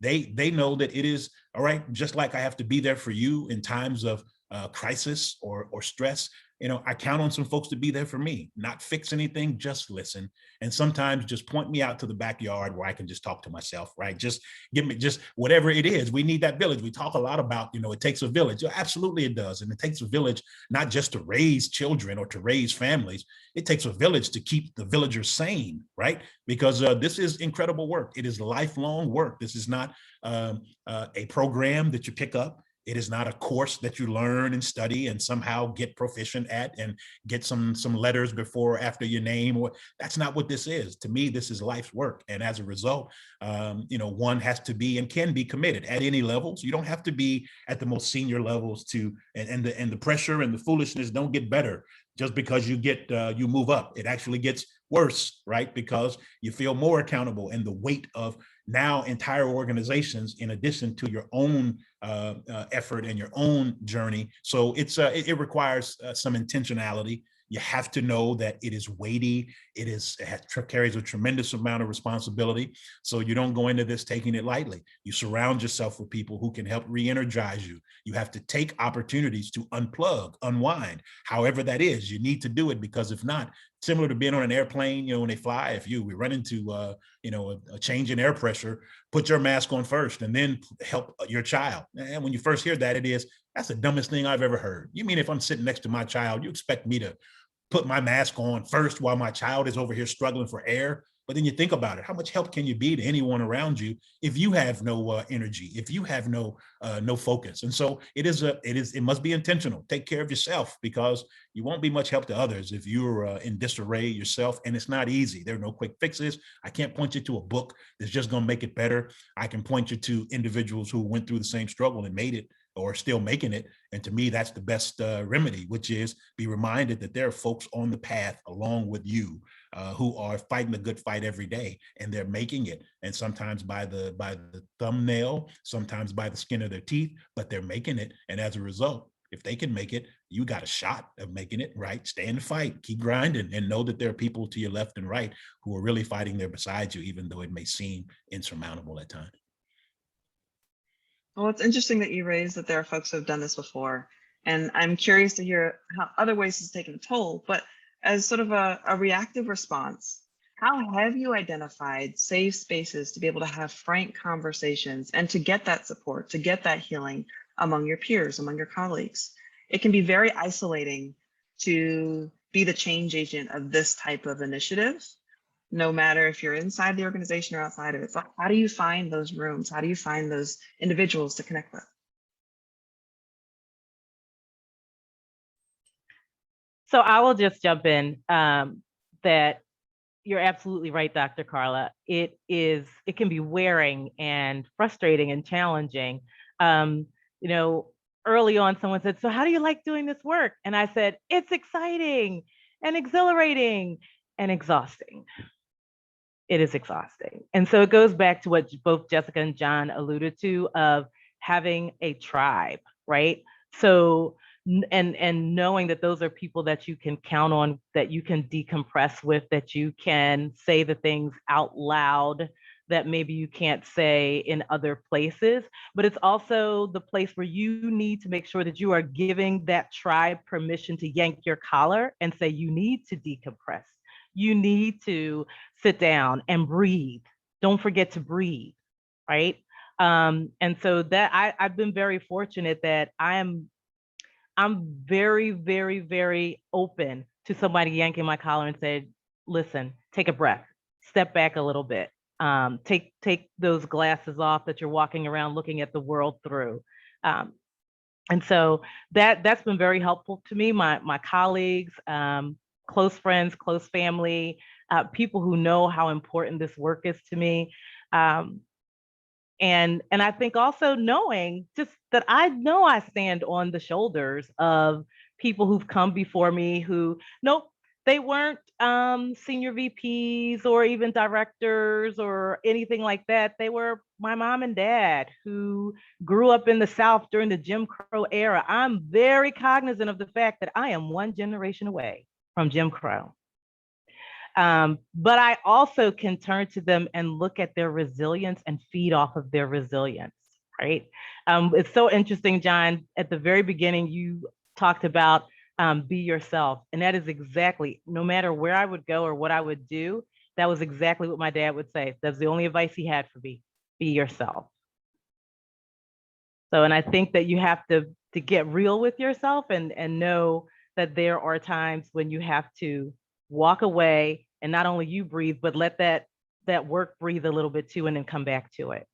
they know that it is all right. Just like I have to be there for you in times of crisis or stress. I count on some folks to be there for me, not fix anything, just listen. And sometimes just point me out to the backyard where I can just talk to myself, right? Just give me just whatever it is. We need that village. We talk a lot about, it takes a village. Absolutely it does. And it takes a village, not just to raise children or to raise families. It takes a village to keep the villagers sane, right? Because this is incredible work. It is lifelong work. This is not a program that you pick up. It is not a course that you learn and study and somehow get proficient at and get some letters before or after your name. That's not what this is. To me, this is life's work. And as a result, one has to be and can be committed at any levels. You don't have to be at the most senior levels and the pressure and the foolishness don't get better just because you move up. It actually gets worse, right? Because you feel more accountable, and the weight of now entire organizations in addition to your own effort and your own journey. So it requires some intentionality. You have to know that it is weighty. It carries a tremendous amount of responsibility. So you don't go into this taking it lightly. You surround yourself with people who can help re-energize you. You have to take opportunities to unplug, unwind, however that is. You need to do it, because if not, similar to being on an airplane, when they fly, we run into a change in air pressure, put your mask on first and then help your child. And when you first hear that, that's the dumbest thing I've ever heard. You mean if I'm sitting next to my child, you expect me to put my mask on first while my child is over here struggling for air? But then you think about it, how much help can you be to anyone around you if you have no energy, if you have no focus? And so it must be intentional. Take care of yourself, because you won't be much help to others if you're in disarray yourself. And it's not easy. There are no quick fixes. I can't point you to a book that's just going to make it better. I can point you to individuals who went through the same struggle and made it, or still making it. And to me, that's the best remedy, which is be reminded that there are folks on the path along with you who are fighting a good fight every day, and they're making it. And sometimes by the thumbnail, sometimes by the skin of their teeth, but they're making it. And as a result, if they can make it, you got a shot of making it, right? Stay in the fight, keep grinding, and know that there are people to your left and right who are really fighting there beside you, even though it may seem insurmountable at times. Well, it's interesting that you raised that there are folks who have done this before. And I'm curious to hear how other ways it's taken a toll, but as sort of a reactive response, how have you identified safe spaces to be able to have frank conversations and to get that support, to get that healing among your peers, among your colleagues? It can be very isolating to be the change agent of this type of initiative, no matter if you're inside the organization or outside of it. So how do you find those rooms? How do you find those individuals to connect with? So I will just jump in that you're absolutely right, Dr. Carla. It can be wearing and frustrating and challenging. You know, early on, someone said, "So how do you like doing this work?" And I said, "It's exciting and exhilarating and exhausting." It is exhausting. And so it goes back to what both Jessica and John alluded to of having a tribe, right? So and knowing that those are people that you can count on, that you can decompress with, that you can say the things out loud that maybe you can't say in other places. But it's also the place where you need to make sure that you are giving that tribe permission to yank your collar and say, you need to decompress. You need to sit down and breathe. Don't forget to breathe, right? And so that I've been very fortunate that I'm very, very, very open to somebody yanking my collar and say, listen, take a breath, step back a little bit. Take those glasses off that you're walking around looking at the world through. And so that's been very helpful to me, my colleagues, close friends, close family, people who know how important this work is to me. And I think also knowing just that I know I stand on the shoulders of people who've come before me who, nope, they weren't senior VPs or even directors or anything like that. They were my mom and dad who grew up in the South during the Jim Crow era. I'm very cognizant of the fact that I am one generation away from Jim Crow. But I also can turn to them and look at their resilience and feed off of their resilience, right? It's so interesting, John, at the very beginning, you talked about be yourself. And that is exactly, no matter where I would go or what I would do, that was exactly what my dad would say. That's the only advice he had for me, be yourself. So, and I think that you have to get real with yourself and know that there are times when you have to walk away and not only you breathe, but let that work breathe a little bit too, and then come back to it.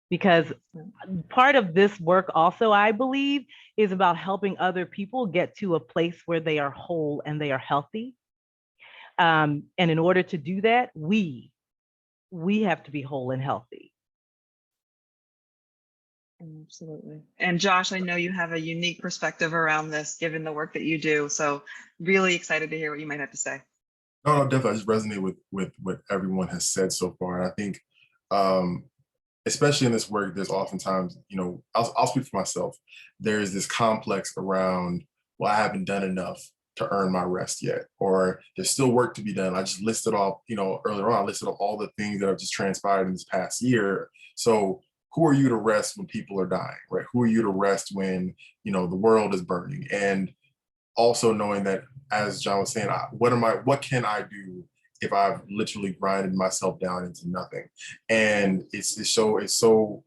Because part of this work also, I believe, is about helping other people get to a place where they are whole and they are healthy. And in order to do that, we have to be whole and healthy. Absolutely. And Josh, I know you have a unique perspective around this, given the work that you do. So really excited to hear what you might have to say. No, definitely. I just resonate with what everyone has said so far. And I think, especially in this work, there's oftentimes, I'll speak for myself. There's this complex around, well, I haven't done enough to earn my rest yet, or there's still work to be done. I just listed off, earlier on, I listed off all the things that have just transpired in this past year. So who are you to rest when people are dying, right? Who are you to rest when, the world is burning? And also knowing that, as John was saying, what can I do if I've literally grinded myself down into nothing? And it's so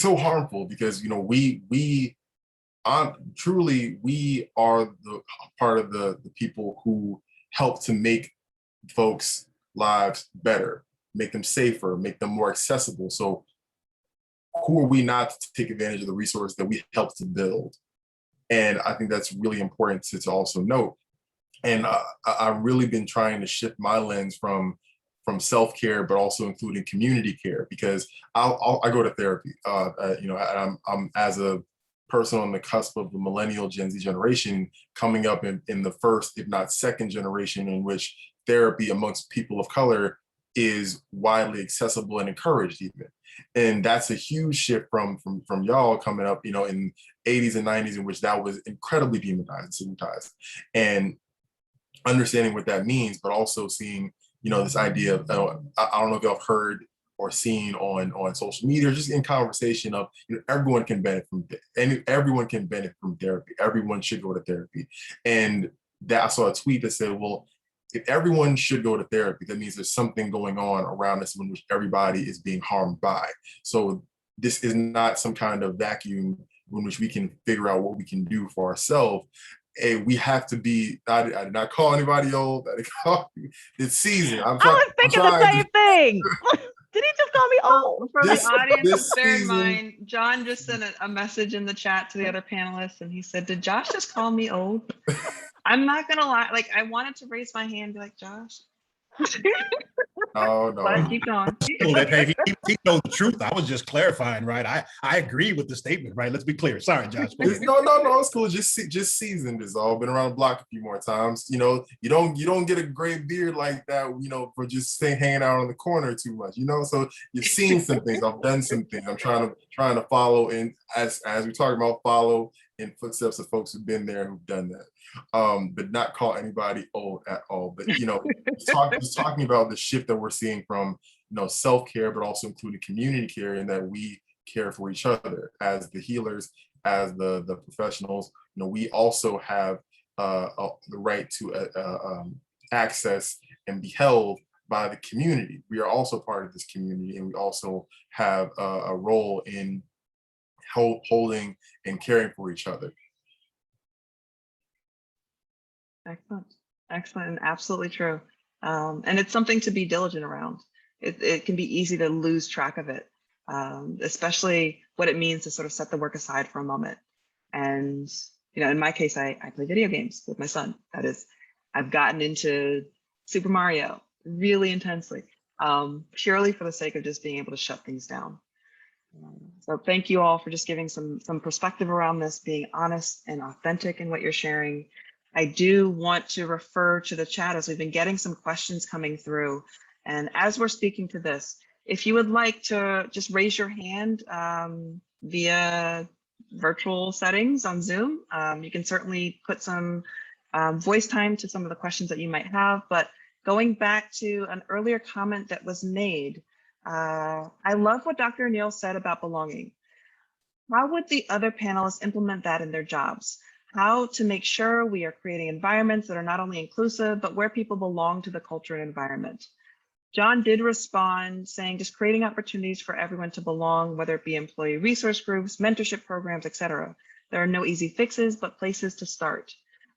harmful because, we are the part of the people who help to make folks' lives better, make them safer, make them more accessible. So who are we not to take advantage of the resources that we help to build? And I think that's really important to also note. And I've really been trying to shift my lens from self-care, but also including community care, because I go to therapy. I'm as a person on the cusp of the millennial Gen Z generation, coming up in the first, if not second generation, in which therapy amongst people of color is widely accessible and encouraged even. And that's a huge shift from y'all coming up, in 80s and 90s, in which that was incredibly demonized and stigmatized. And understanding what that means, but also seeing, this idea of, I don't know if y'all have heard or seen on social media, or just in conversation of, everyone can benefit from therapy. Everyone should go to therapy. And that I saw a tweet that said, well, if everyone should go to therapy, that means there's something going on around us in which everybody is being harmed by. So this is not some kind of vacuum in which we can figure out what we can do for ourselves. And we have to be, I did not call anybody old, I didn't call, it's season. I was thinking the same thing. Did he just call me old? For This- the audience, this bear in season- mind, John just sent a message in the chat to the other panelists and he said, did Josh just call me old? I'm not gonna lie, like I wanted to raise my hand and be like, Josh. Oh, But no. keep going. Well, hey, he knows the truth. I was just clarifying, right? I agree with the statement, right? Let's be clear. Sorry, Josh. Go ahead. No, it's cool. Just seasoned is all. Been around the block a few more times. You know, you don't get a gray beard like that, you know, for just hanging out on the corner too much, you know. So you've seen some things. I've done some things. I'm trying to follow in as we talk about follow in footsteps of folks who've been there, who've done that. But not call anybody old at all. But you know, just talking about the shift that we're seeing from, you know, self-care, but also including community care, and that we care for each other as the healers, as the professionals. You know, we also have the right to access and be held by the community. We are also part of this community, and we also have a role in holding and caring for each other. Excellent, excellent, and absolutely true. And it's something to be diligent around. It can be easy to lose track of it, especially what it means to sort of set the work aside for a moment. And, you know, in my case, I play video games with my son. That is, I've gotten into Super Mario really intensely, purely for the sake of just being able to shut things down. So thank you all for just giving some perspective around this, being honest and authentic in what you're sharing. I do want to refer to the chat as we've been getting some questions coming through. And as we're speaking to this, if you would like to just raise your hand via virtual settings on Zoom, you can certainly put some voice time to some of the questions that you might have. But going back to an earlier comment that was made, I love what Dr. Neal said about belonging. How would the other panelists implement that in their jobs? How to make sure we are creating environments that are not only inclusive, but where people belong to the culture and environment. John did respond saying just creating opportunities for everyone to belong, whether it be employee resource groups, mentorship programs, etc. There are no easy fixes, but places to start.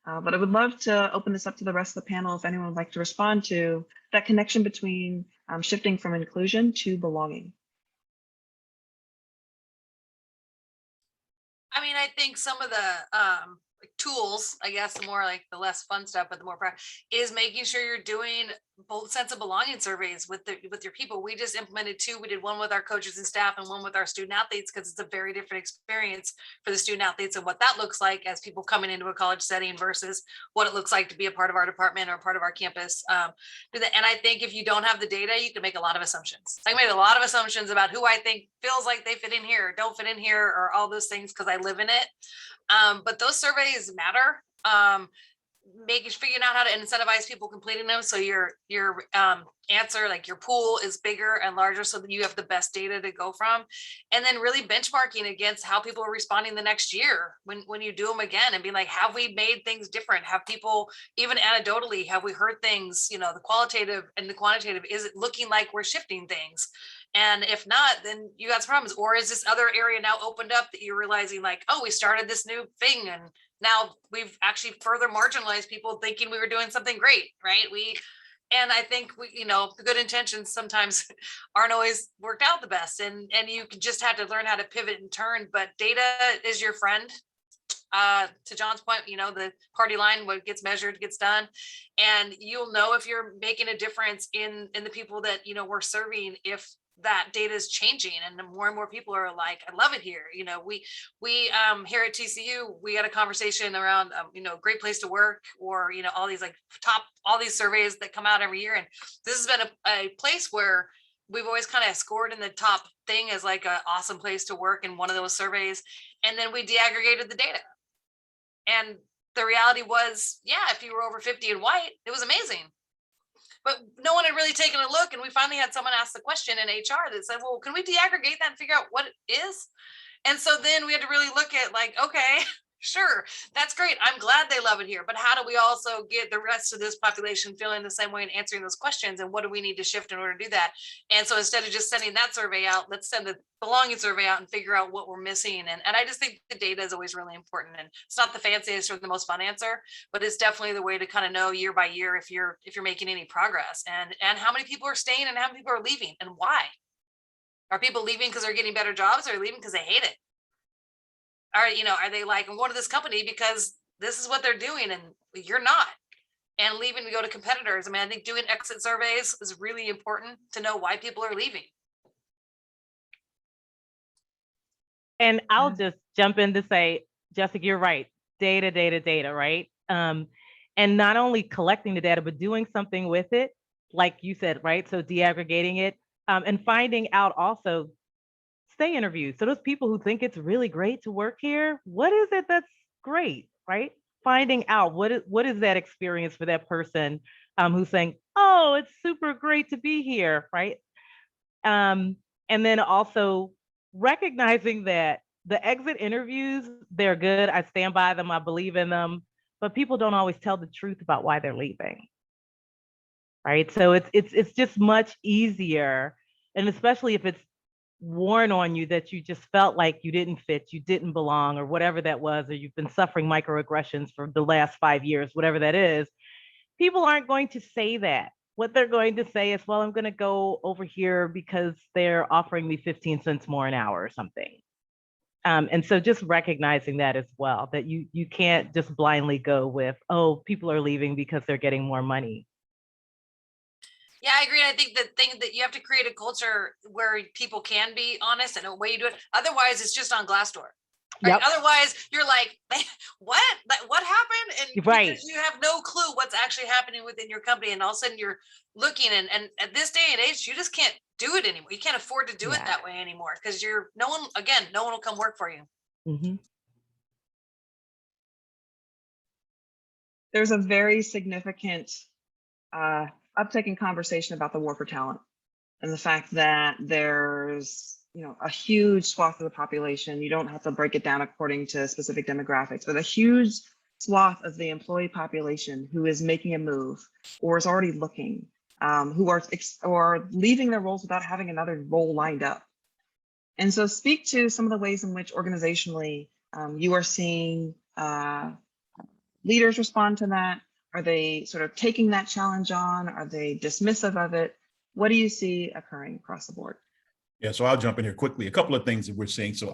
But I would love to open this up to the rest of the panel if anyone would like to respond to that connection between shifting from inclusion to belonging. I mean, I think some of the like tools, I guess, the more like the less fun stuff, but the more is making sure you're doing both sense of belonging surveys with your people. We just implemented 2. We did one with our coaches and staff and one with our student athletes, because it's a very different experience for the student athletes and what that looks like as people coming into a college setting versus what it looks like to be a part of our department or part of our campus. And I think if you don't have the data, you can make a lot of assumptions. I made a lot of assumptions about who I think feels like they fit in here, or don't fit in here, or all those things because I live in it. But those surveys matter. Figuring out how to incentivize people completing them, so your answer, like your pool, is bigger and larger, so that you have the best data to go from, and then really benchmarking against how people are responding the next year when you do them again, and being like, have we made things different? Have people, even anecdotally, have we heard things? You know, the qualitative and the quantitative. Is it looking like we're shifting things? And if not, then you got some problems. Or is this other area now opened up that you're realizing, like, oh, we started this new thing and now we've actually further marginalized people thinking we were doing something great, right? And I think you know, the good intentions sometimes aren't always worked out the best, and you just have to learn how to pivot and turn. But data is your friend. To John's point, you know, the party line, what gets measured gets done, and you'll know if you're making a difference in the people that, you know, we're serving, if that data is changing and more and more people are like, I love it here. You know, we here at TCU, we had a conversation around, you know, great place to work, or, you know, all these like all these surveys that come out every year. And this has been a place where we've always kind of scored in the top thing as like an awesome place to work in one of those surveys. And then we deaggregated the data. And the reality was, yeah, if you were over 50 and white, it was amazing. But no one had really taken a look. And we finally had someone ask the question in HR that said, well, can we deaggregate that and figure out what it is? And so then we had to really look at, like, okay, sure, that's great. I'm glad they love it here. But how do we also get the rest of this population feeling the same way and answering those questions? And what do we need to shift in order to do that? And so instead of just sending that survey out, let's send the belonging survey out and figure out what we're missing. And I just think the data is always really important. And it's not the fanciest or the most fun answer, but it's definitely the way to kind of know year by year if you're making any progress, and how many people are staying and how many people are leaving and why. Are people leaving because they're getting better jobs, or leaving because they hate it? Are they like, I'm going to this company because this is what they're doing and you're not, and leaving to go to competitors? I mean, I think doing exit surveys is really important to know why people are leaving. And I'll just jump in to say, Jessica, you're right. Data, right? And not only collecting the data, but doing something with it, like you said, right? So de-aggregating it, and finding out also stay interviews. So those people who think it's really great to work here, what is it that's great, right? Finding out what is that experience for that person, who's saying, oh, it's super great to be here, right? And then also recognizing that the exit interviews, they're good. I stand by them. I believe in them, but people don't always tell the truth about why they're leaving. Right. So it's just much easier. And especially if it's worn on you that you just felt like you didn't fit, you didn't belong, or whatever that was, or you've been suffering microaggressions for the last 5 years, whatever that is, people aren't going to say that. What they're going to say is, well, I'm going to go over here because they're offering me 15 cents more an hour or something. And so just recognizing that as well, that you can't just blindly go with, oh, people are leaving because they're getting more money. Yeah, I agree. I think the thing that you have to create a culture where people can be honest and a way you do it. Otherwise, it's just on Glassdoor. Right? Yep. Otherwise, you're like, what? Like, what happened? And Right. because you have no clue what's actually happening within your company, and all of a sudden you're looking, and at this day and age, you just can't do it anymore. You can't afford to do it that way anymore, because no one will come work for you. Mm-hmm. There's a very significant uptick in conversation about the war for talent, and the fact that there's a huge swath of the population. You don't have to break it down according to specific demographics, but a huge swath of the employee population who is making a move or is already looking, who are leaving their roles without having another role lined up. And so speak to some of the ways in which organizationally you are seeing leaders respond to that. Are they sort of taking that challenge on? Are they dismissive of it? What do you see occurring across the board? Yeah, so I'll jump in here quickly. A couple of things that we're seeing. So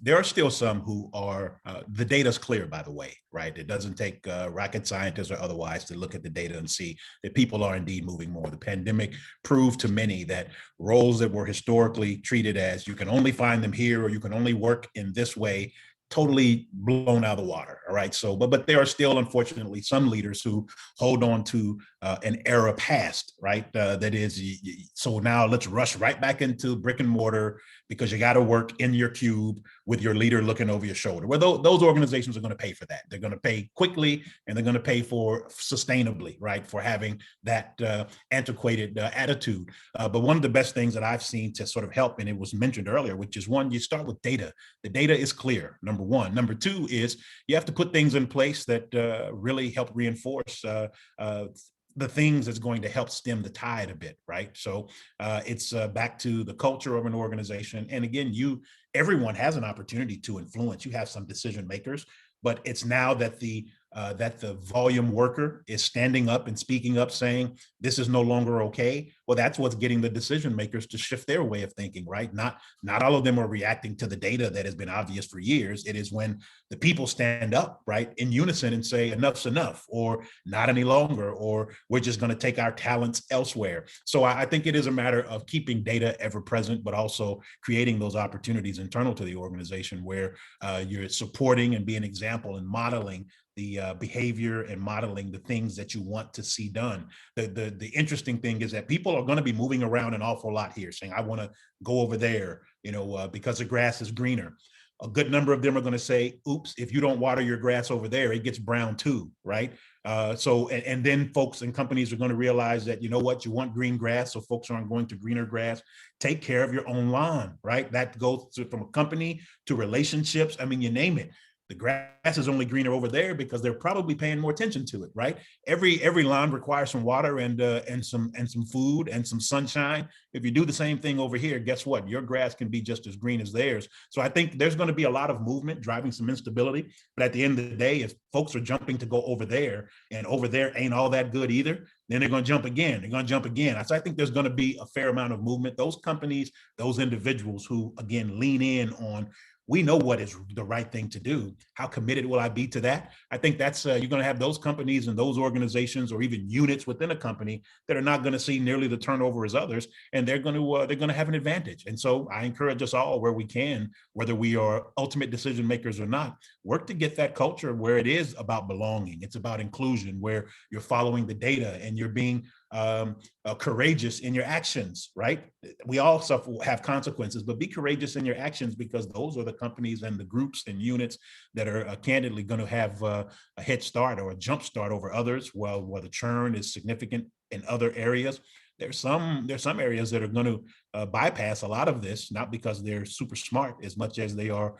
there are still some who are, the data's clear, by the way, right? It doesn't take rocket scientists or otherwise to look at the data and see that people are indeed moving more. The pandemic proved to many that roles that were historically treated as you can only find them here or you can only work in this way, totally blown out of the water. All right. So, but there are still, unfortunately, some leaders who hold on to an era past, right? That is, so now let's rush right back into brick and mortar because you got to work in your cube with your leader looking over your shoulder. Well, those organizations are going to pay for that. They're going to pay quickly and they're going to pay for sustainably, right? For having that antiquated attitude. But one of the best things that I've seen to sort of help, and it was mentioned earlier, which is one, you start with data. The data is clear, number one. Number two is you have to put things in place that really help reinforce the things that's going to help stem the tide a bit, right? So it's back to the culture of an organization. And again, everyone has an opportunity to influence. You have some decision makers, but it's now that the volume worker is standing up and speaking up saying, this is no longer okay. Well, that's what's getting the decision makers to shift their way of thinking, right? Not all of them are reacting to the data that has been obvious for years. It is when the people stand up, right, in unison and say, enough's enough, or not any longer, or we're just going to take our talents elsewhere. So I think it is a matter of keeping data ever present, but also creating those opportunities internal to the organization where you're supporting and being an example and modeling the behavior and modeling the things that you want to see done. The interesting thing is that people are going to be moving around an awful lot here, saying, I want to go over there, because the grass is greener. A good number of them are going to say, oops, if you don't water your grass over there, it gets brown too, right? And then folks and companies are going to realize that, you know what, you want green grass, so folks aren't going to greener grass. Take care of your own lawn, right? That goes from a company to relationships. I mean, you name it. The grass is only greener over there because they're probably paying more attention to it, right? Every lawn requires some water and some food and some sunshine. If you do the same thing over here, guess what? Your grass can be just as green as theirs. So I think there's going to be a lot of movement driving some instability. But at the end of the day, if folks are jumping to go over there and over there ain't all that good either, then they're going to jump again. They're going to jump again. So I think there's going to be a fair amount of movement. Those companies, those individuals who, again, lean in on, we know what is the right thing to do. How committed will I be to that? I think that's you're going to have those companies and those organizations or even units within a company that are not going to see nearly the turnover as others, and they're going to have an advantage. And so I encourage us all, where we can, whether we are ultimate decision makers or not, work to get that culture where it is about belonging. It's about inclusion, where you're following the data and you're being courageous in your actions, right? We all have consequences, but be courageous in your actions, because those are the companies and the groups and units that are candidly going to have a head start or a jump start over others. Well, where the churn is significant in other areas, there's some areas that are going to bypass a lot of this, not because they're super smart as much as they are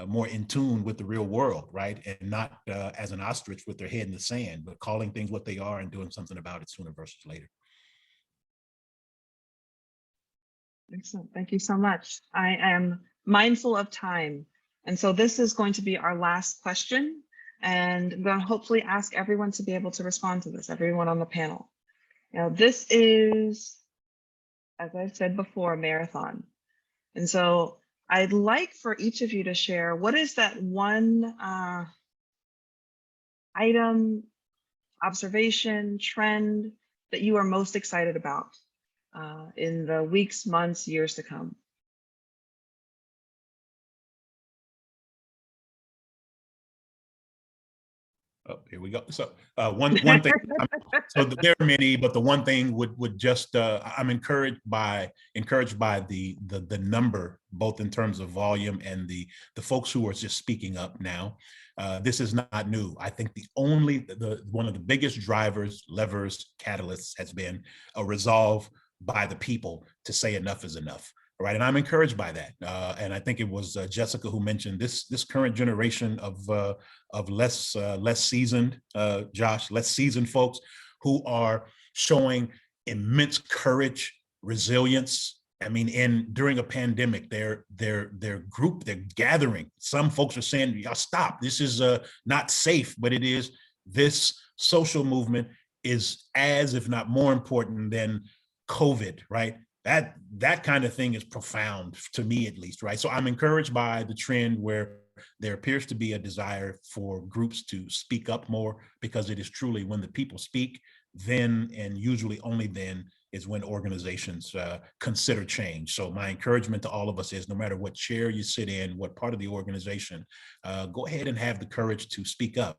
more in tune with the real world, right? And not as an ostrich with their head in the sand, but calling things what they are and doing something about it sooner versus later. Excellent. Thank you so much. I am mindful of time. And so this is going to be our last question. And I'm going to hopefully ask everyone to be able to respond to this, everyone on the panel. Now, this is, as I've said before, a marathon. And so I'd like for each of you to share, what is that one item, observation, trend that you are most excited about in the weeks, months, years to come? Oh, here we go. So one thing, so there are many, but the one thing would just I'm encouraged by the number, both in terms of volume and the folks who are just speaking up now. This is not new. I think one of the biggest drivers, levers, catalysts has been a resolve by the people to say enough is enough. Right, and I'm encouraged by that, and I think it was Jessica who mentioned this current generation of less seasoned, Josh, less seasoned folks who are showing immense courage, resilience. I mean, during a pandemic, they're gathering. Some folks are saying, "Y'all stop. This is not safe," but it is. This social movement is as, if not more important than COVID, right? That kind of thing is profound to me, at least, right? So I'm encouraged by the trend where there appears to be a desire for groups to speak up more, because it is truly when the people speak, then, and usually only then, is when organizations consider change. So my encouragement to all of us is, no matter what chair you sit in, what part of the organization, go ahead and have the courage to speak up.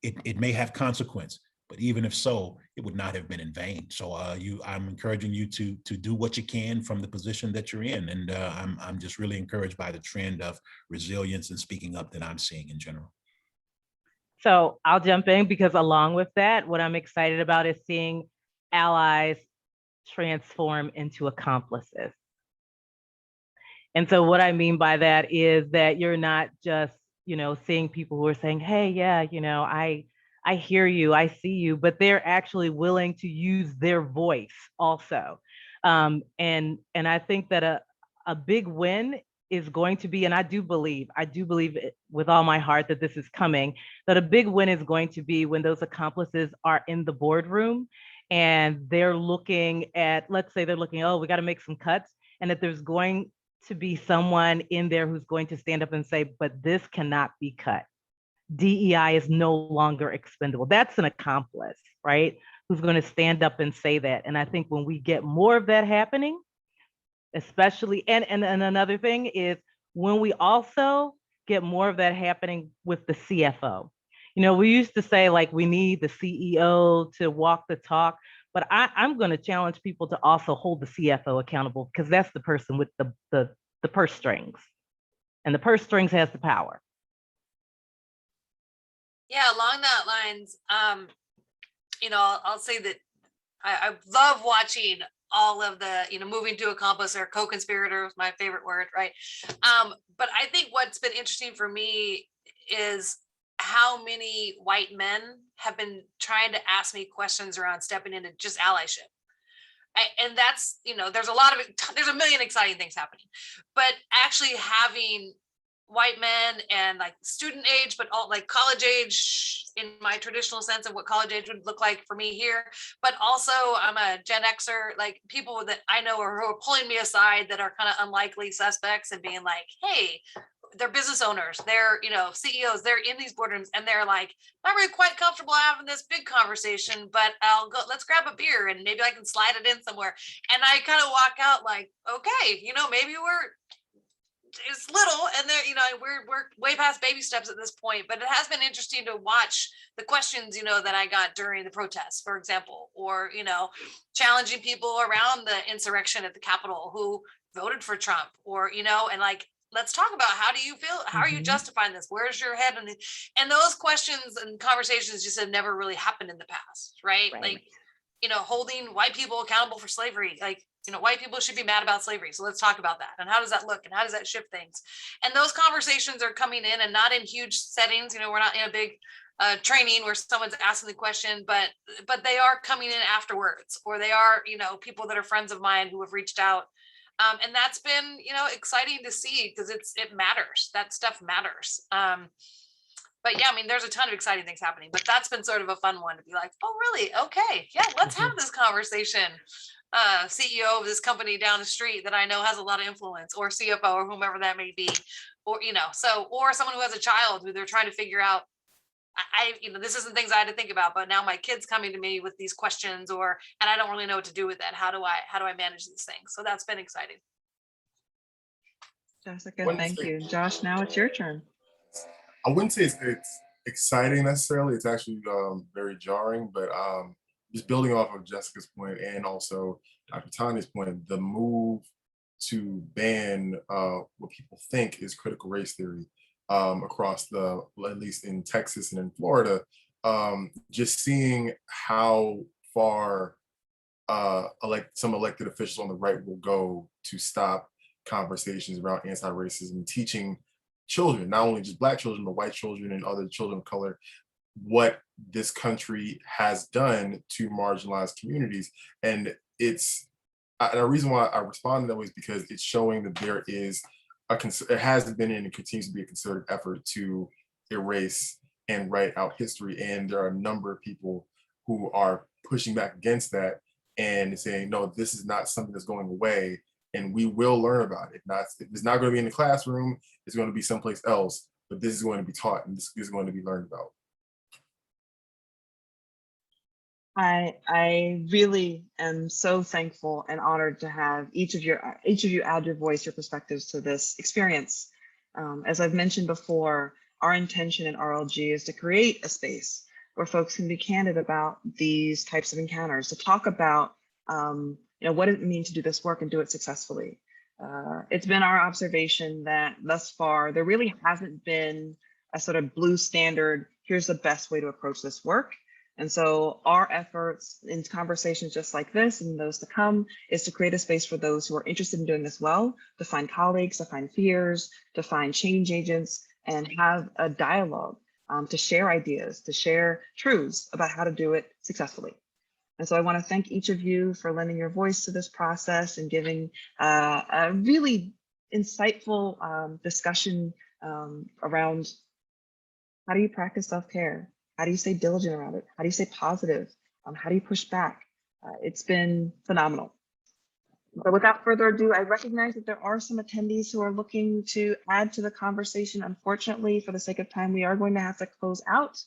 It may have consequence, but even if so, it would not have been in vain. So I'm encouraging you to do what you can from the position that you're in. And I'm just really encouraged by the trend of resilience and speaking up that I'm seeing in general. So I'll jump in, because along with that, what I'm excited about is seeing allies transform into accomplices. And so what I mean by that is that you're not just, seeing people who are saying, hey, yeah, I hear you, I see you, but they're actually willing to use their voice also. And I think that a big win is going to be, and I do believe it with all my heart that this is coming, that a big win is going to be when those accomplices are in the boardroom and they're looking at, let's say they're looking, oh, we got to make some cuts, and that there's going to be someone in there who's going to stand up and say, but this cannot be cut. DEI is no longer expendable. That's an accomplice, right? Who's going to stand up and say that. And I think when we get more of that happening, especially, and another thing is when we also get more of that happening with the CFO. We used to say, like, we need the CEO to walk the talk, but I'm going to challenge people to also hold the CFO accountable, because that's the person with the purse strings, and the purse strings has the power. Yeah, along that lines, I'll say that I love watching all of the, moving to accomplice, or co-conspirator is my favorite word, right? But I think what's been interesting for me is how many white men have been trying to ask me questions around stepping into just allyship. And that's, there's a million exciting things happening, but actually having white men and like student age, but all like college age in my traditional sense of what college age would look like for me here. But also I'm a Gen Xer, like people that I know are who are pulling me aside that are kind of unlikely suspects and being like, hey, they're business owners, they're, CEOs, they're in these boardrooms and they're like, not really quite comfortable having this big conversation, but let's grab a beer and maybe I can slide it in somewhere. And I kind of walk out like, okay, maybe it's little and there, we're way past baby steps at this point, but it has been interesting to watch the questions, that I got during the protests, for example, or, challenging people around the insurrection at the Capitol who voted for Trump or, and like, let's talk about how do you feel? How are you justifying this? Where's your head? And those questions and conversations just have never really happened in the past, right? Like, holding white people accountable for slavery, like, white people should be mad about slavery. So let's talk about that. And how does that look? And how does that shift things? And those conversations are coming in and not in huge settings. We're not in a big training where someone's asking the question, but they are coming in afterwards, or they are, people that are friends of mine who have reached out. And that's been, exciting to see because it matters. That stuff matters. But yeah, I mean, there's a ton of exciting things happening, but that's been sort of a fun one to be like, oh, really? Okay. Yeah, let's have this conversation. CEO of this company down the street that I know has a lot of influence, or CFO or whomever that may be, or, or someone who has a child who they're trying to figure out. This isn't things I had to think about, but now my kid's coming to me with these questions and I don't really know what to do with that. How do I manage these things? So that's been exciting. Jessica, thank you. Josh, now it's your turn. I wouldn't say it's exciting necessarily. It's actually very jarring, but just building off of Jessica's point and also Dr. Tanya's point, the move to ban what people think is critical race theory across at least in Texas and in Florida, just seeing how far some elected officials on the right will go to stop conversations around anti-racism, teaching children, not only just Black children, but white children and other children of color, what this country has done to marginalized communities. And the reason why I responded that way is because it's showing that there is it has been and it continues to be a concerted effort to erase and write out history. And there are a number of people who are pushing back against that and saying, no, this is not something that's going away. And we will learn about it. If it's not going to be in the classroom, it's going to be someplace else, but this is going to be taught and this is going to be learned about. I really am so thankful and honored to have each of you add your voice, your perspectives to this experience. As I've mentioned before, our intention in RLG is to create a space where folks can be candid about these types of encounters, to talk about what does it mean to do this work and do it successfully. It's been our observation that thus far, there really hasn't been a sort of blue standard, here's the best way to approach this work. And so our efforts in conversations just like this and those to come is to create a space for those who are interested in doing this well, to find colleagues, to find peers, to find change agents, and have a dialogue, to share ideas, to share truths about how to do it successfully. And so I want to thank each of you for lending your voice to this process and giving a really insightful discussion around how do you practice self-care? How do you stay diligent around it? How do you stay positive? How do you push back? It's been phenomenal. But without further ado, I recognize that there are some attendees who are looking to add to the conversation. Unfortunately, for the sake of time, we are going to have to close out.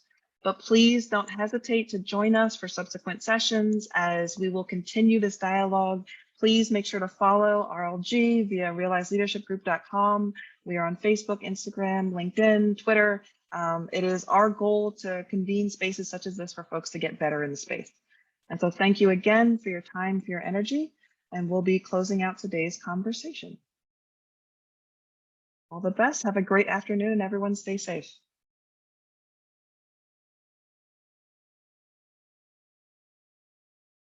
But please don't hesitate to join us for subsequent sessions as we will continue this dialogue. Please make sure to follow RLG via realizeleadershipgroup.com. We are on Facebook, Instagram, LinkedIn, Twitter. It is our goal to convene spaces such as this for folks to get better in the space. And so thank you again for your time, for your energy, and we'll be closing out today's conversation. All the best. Have a great afternoon and everyone stay safe.